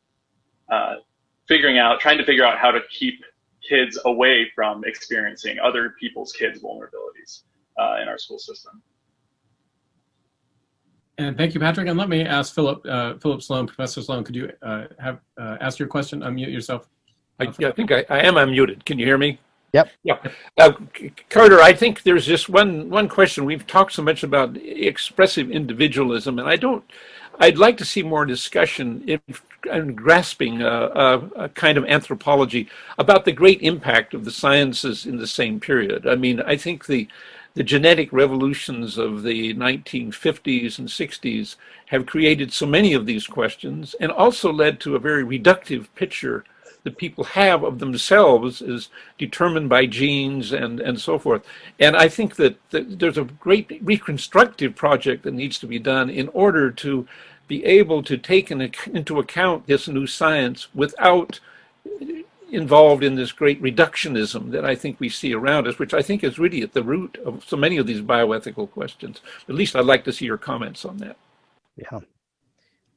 trying to figure out how to keep kids away from experiencing other people's kids' vulnerabilities in our school system. And thank you, Patrick. And let me ask Philip Sloan, Professor Sloan, could you ask your question, unmute yourself? I think I am unmuted. Can you hear me? Yep. Yeah. Carter, I think there's just one question. We've talked so much about expressive individualism, and I'd like to see more discussion in grasping a kind of anthropology about the great impact of the sciences in the same period. I mean, I think the genetic revolutions of the 1950s and 60s have created so many of these questions and also led to a very reductive picture that people have of themselves as determined by genes and so forth. And I think that there's a great reconstructive project that needs to be done in order to be able to take into account this new science without involved in this great reductionism that I think we see around us, which I think is really at the root of so many of these bioethical questions. At least I'd like to see your comments on that. Yeah.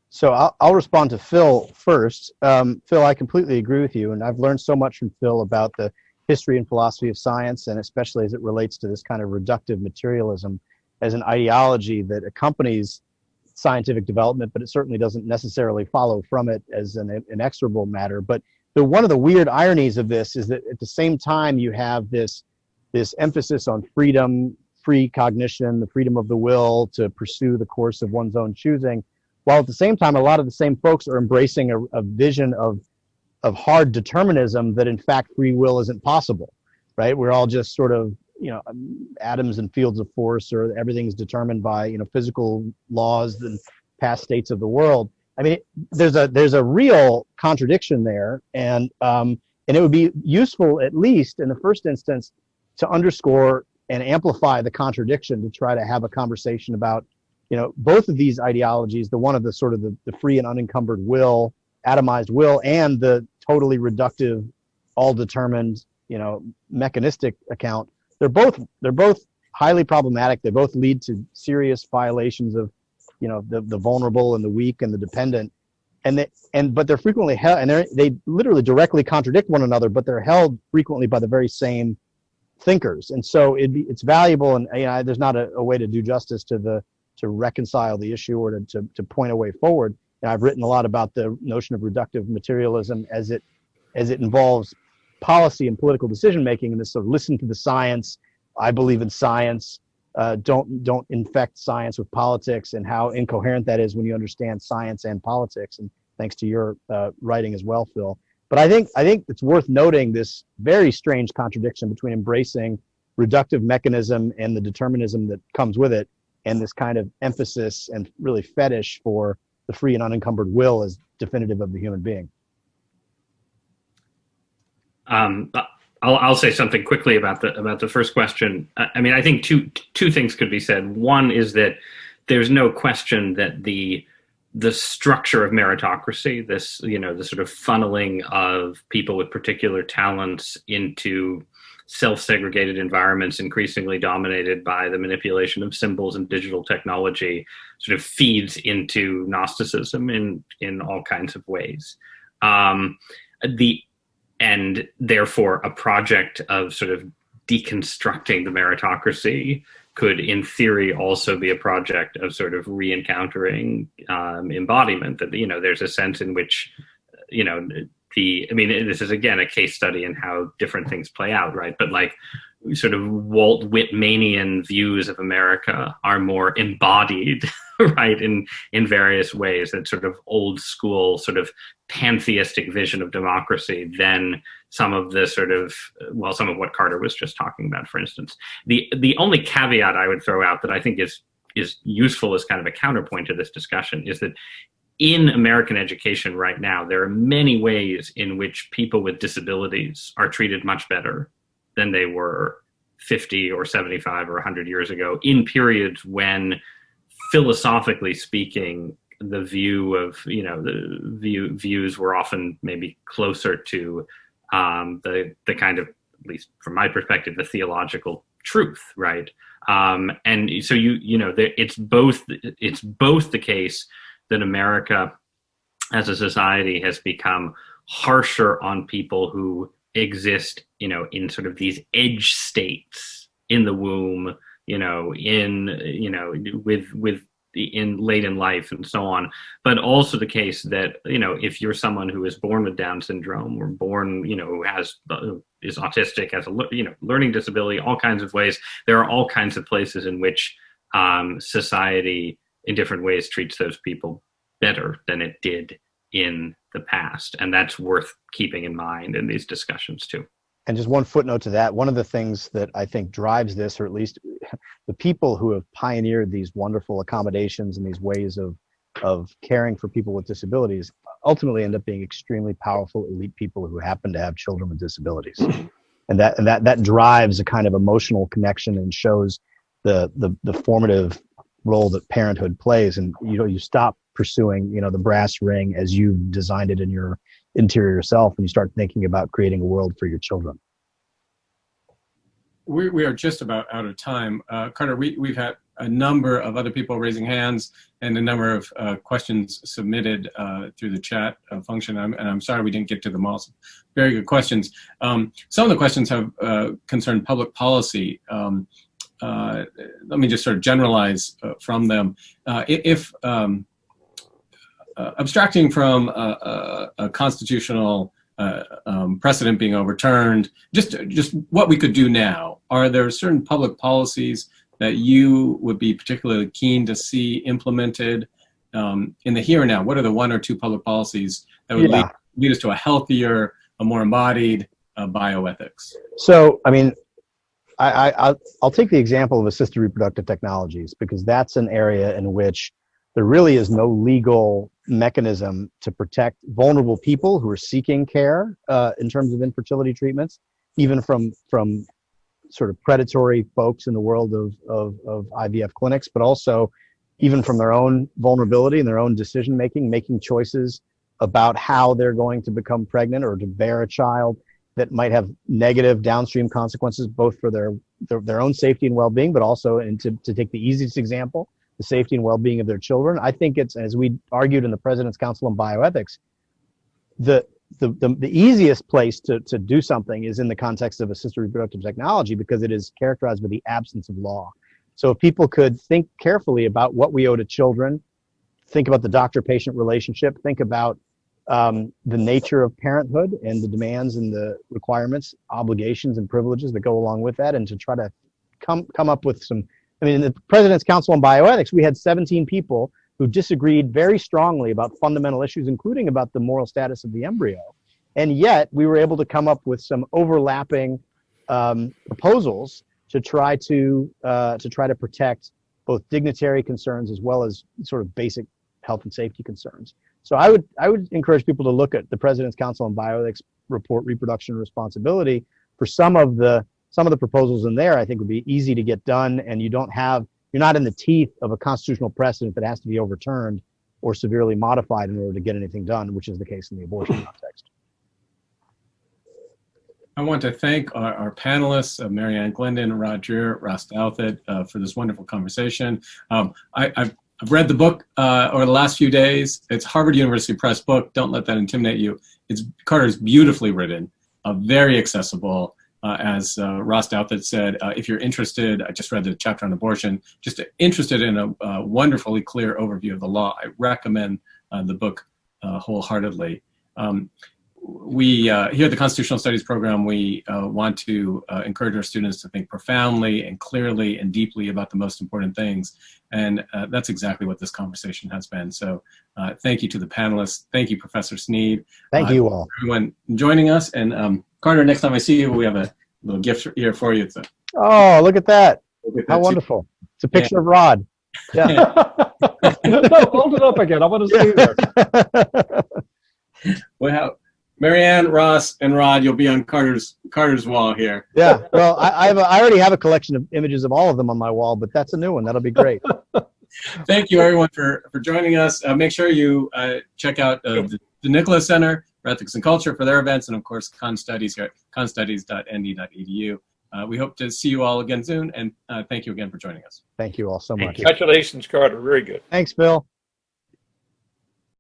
So I'll respond to Phil first. Phil, I completely agree with you, and I've learned so much from Phil about the history and philosophy of science, and especially as it relates to this kind of reductive materialism as an ideology that accompanies scientific development, but it certainly doesn't necessarily follow from it as an inexorable matter. But one of the weird ironies of this is that at the same time you have this emphasis on freedom, free cognition, the freedom of the will to pursue the course of one's own choosing, while at the same time a lot of the same folks are embracing a vision of hard determinism that in fact free will isn't possible, right? We're all just sort of atoms and fields of force, or everything's determined by physical laws and past states of the world. I mean, there's a real contradiction there, and it would be useful, at least in the first instance, to underscore and amplify the contradiction to try to have a conversation about, both of these ideologies, the one of the sort of the free and unencumbered will, atomized will, and the totally reductive, all determined, mechanistic account. They're both highly problematic. They both lead to serious violations of the vulnerable and the weak and the dependent. but they're frequently held, and they literally directly contradict one another, but they're held frequently by the very same thinkers. And so it's valuable, and there's not a way to do justice to reconcile the issue or to point a way forward. And I've written a lot about the notion of reductive materialism as it involves policy and political decision making, and this sort of listen to the science. I believe in science. Don't infect science with politics, and how incoherent that is when you understand science and politics. And thanks to your writing as well, Phil. But I think it's worth noting this very strange contradiction between embracing reductive mechanism and the determinism that comes with it, and this kind of emphasis and really fetish for the free and unencumbered will as definitive of the human being. I'll say something quickly about the first question. I mean, I think two things could be said. One is that there's no question that the structure of meritocracy, the sort of funneling of people with particular talents into self-segregated environments increasingly dominated by the manipulation of symbols and digital technology, sort of feeds into Gnosticism in all kinds of ways. And therefore, a project of sort of deconstructing the meritocracy could, in theory, also be a project of sort of re-encountering embodiment. That, there's a sense in which, this is, again, a case study in how different things play out, right? But like sort of Walt Whitmanian views of America are more embodied, right, in various ways, that sort of old school sort of pantheistic vision of democracy than some of the sort of, some of what Carter was just talking about, for instance. The only caveat I would throw out that I think is useful as kind of a counterpoint to this discussion is that in American education right now, there are many ways in which people with disabilities are treated much better than they were 50 or 75 or 100 years ago, in periods when, philosophically speaking, the view of, views were often maybe closer to the kind of, at least from my perspective, the theological truth, right? And so it's both the case that America as a society has become harsher on people who exist, in sort of these edge states in the womb, in late in life and so on, but also the case that, if you're someone who is born with Down syndrome or born, who is autistic, has a, learning disability, all kinds of ways, there are all kinds of places in which society in different ways treats those people better than it did in the past. And that's worth keeping in mind in these discussions too. And just one footnote to that, one of the things that I think drives this, or at least the people who have pioneered these wonderful accommodations and these ways of caring for people with disabilities, ultimately end up being extremely powerful elite people who happen to have children with disabilities. And that drives a kind of emotional connection and shows the formative role that parenthood plays. And you stop pursuing the brass ring as you've designed it in your interior self, and you start thinking about creating a world for your children. We are just about out of time. Carter, we've had a number of other people raising hands and a number of questions submitted through the chat function. And I'm sorry we didn't get to them all. Very good questions. Some of the questions have concerned public policy. Let me just sort of generalize from them. If abstracting from a constitutional precedent being overturned, just what we could do now, are there certain public policies that you would be particularly keen to see implemented in the here and now? What are the one or two public policies that would lead us to a healthier, a more embodied bioethics? So, I mean, I'll take the example of assisted reproductive technologies, because that's an area in which there really is no legal mechanism to protect vulnerable people who are seeking care in terms of infertility treatments, even from sort of predatory folks in the world of IVF clinics, but also even from their own vulnerability and their own decision making choices about how they're going to become pregnant or to bear a child that might have negative downstream consequences, both for their own safety and well-being, but also, and to take the easiest example, the safety and well-being of their children. I think it's, as we argued in the President's Council on Bioethics, the easiest place to do something is in the context of assisted reproductive technology, because it is characterized by the absence of law. So if people could think carefully about what we owe to children, think about the doctor-patient relationship, think about the nature of parenthood and the demands and the requirements, obligations and privileges that go along with that, and to try to come up with some, I mean, in the President's Council on Bioethics, we had 17 people who disagreed very strongly about fundamental issues, including about the moral status of the embryo. And yet we were able to come up with some overlapping proposals to try to protect both dignitary concerns as well as sort of basic health and safety concerns. So I would encourage people to look at the President's Council on Bioethics report, Reproduction Responsibility, for some of the proposals in there. I think would be easy to get done, and you're not in the teeth of a constitutional precedent that has to be overturned or severely modified in order to get anything done, which is the case in the abortion context. I want to thank our panelists, Marianne Glendon, Rod Dreher, Ross Douthat, for this wonderful conversation. I've read the book over the last few days. It's Harvard University Press book. Don't let that intimidate you. Carter's beautifully written, very accessible. As Ross Douthat said, if you're interested, I just read the chapter on abortion, just interested in a wonderfully clear overview of the law, I recommend the book wholeheartedly. We here at the Constitutional Studies program, we want to encourage our students to think profoundly and clearly and deeply about the most important things. And that's exactly what this conversation has been. So thank you to the panelists. Thank you, Professor Snead. Thank you all. Everyone joining us. And Carter, next time I see you, we have a little gift here for you. Oh, look at that. How wonderful. It's a picture of Rod. Yeah. No, hold it up again. I want to see there. Well, Marianne, Ross, and Rod, you'll be on Carter's wall here. Yeah, well, I already have a collection of images of all of them on my wall, but that's a new one. That'll be great. Thank you, everyone, for joining us. Make sure you check out the Nicholas Center for Ethics and Culture for their events, and of course, Con Studies here at constudies.nd.edu. We hope to see you all again soon, and thank you again for joining us. Thank you all so much. Congratulations, Carter. Very good. Thanks, Phil.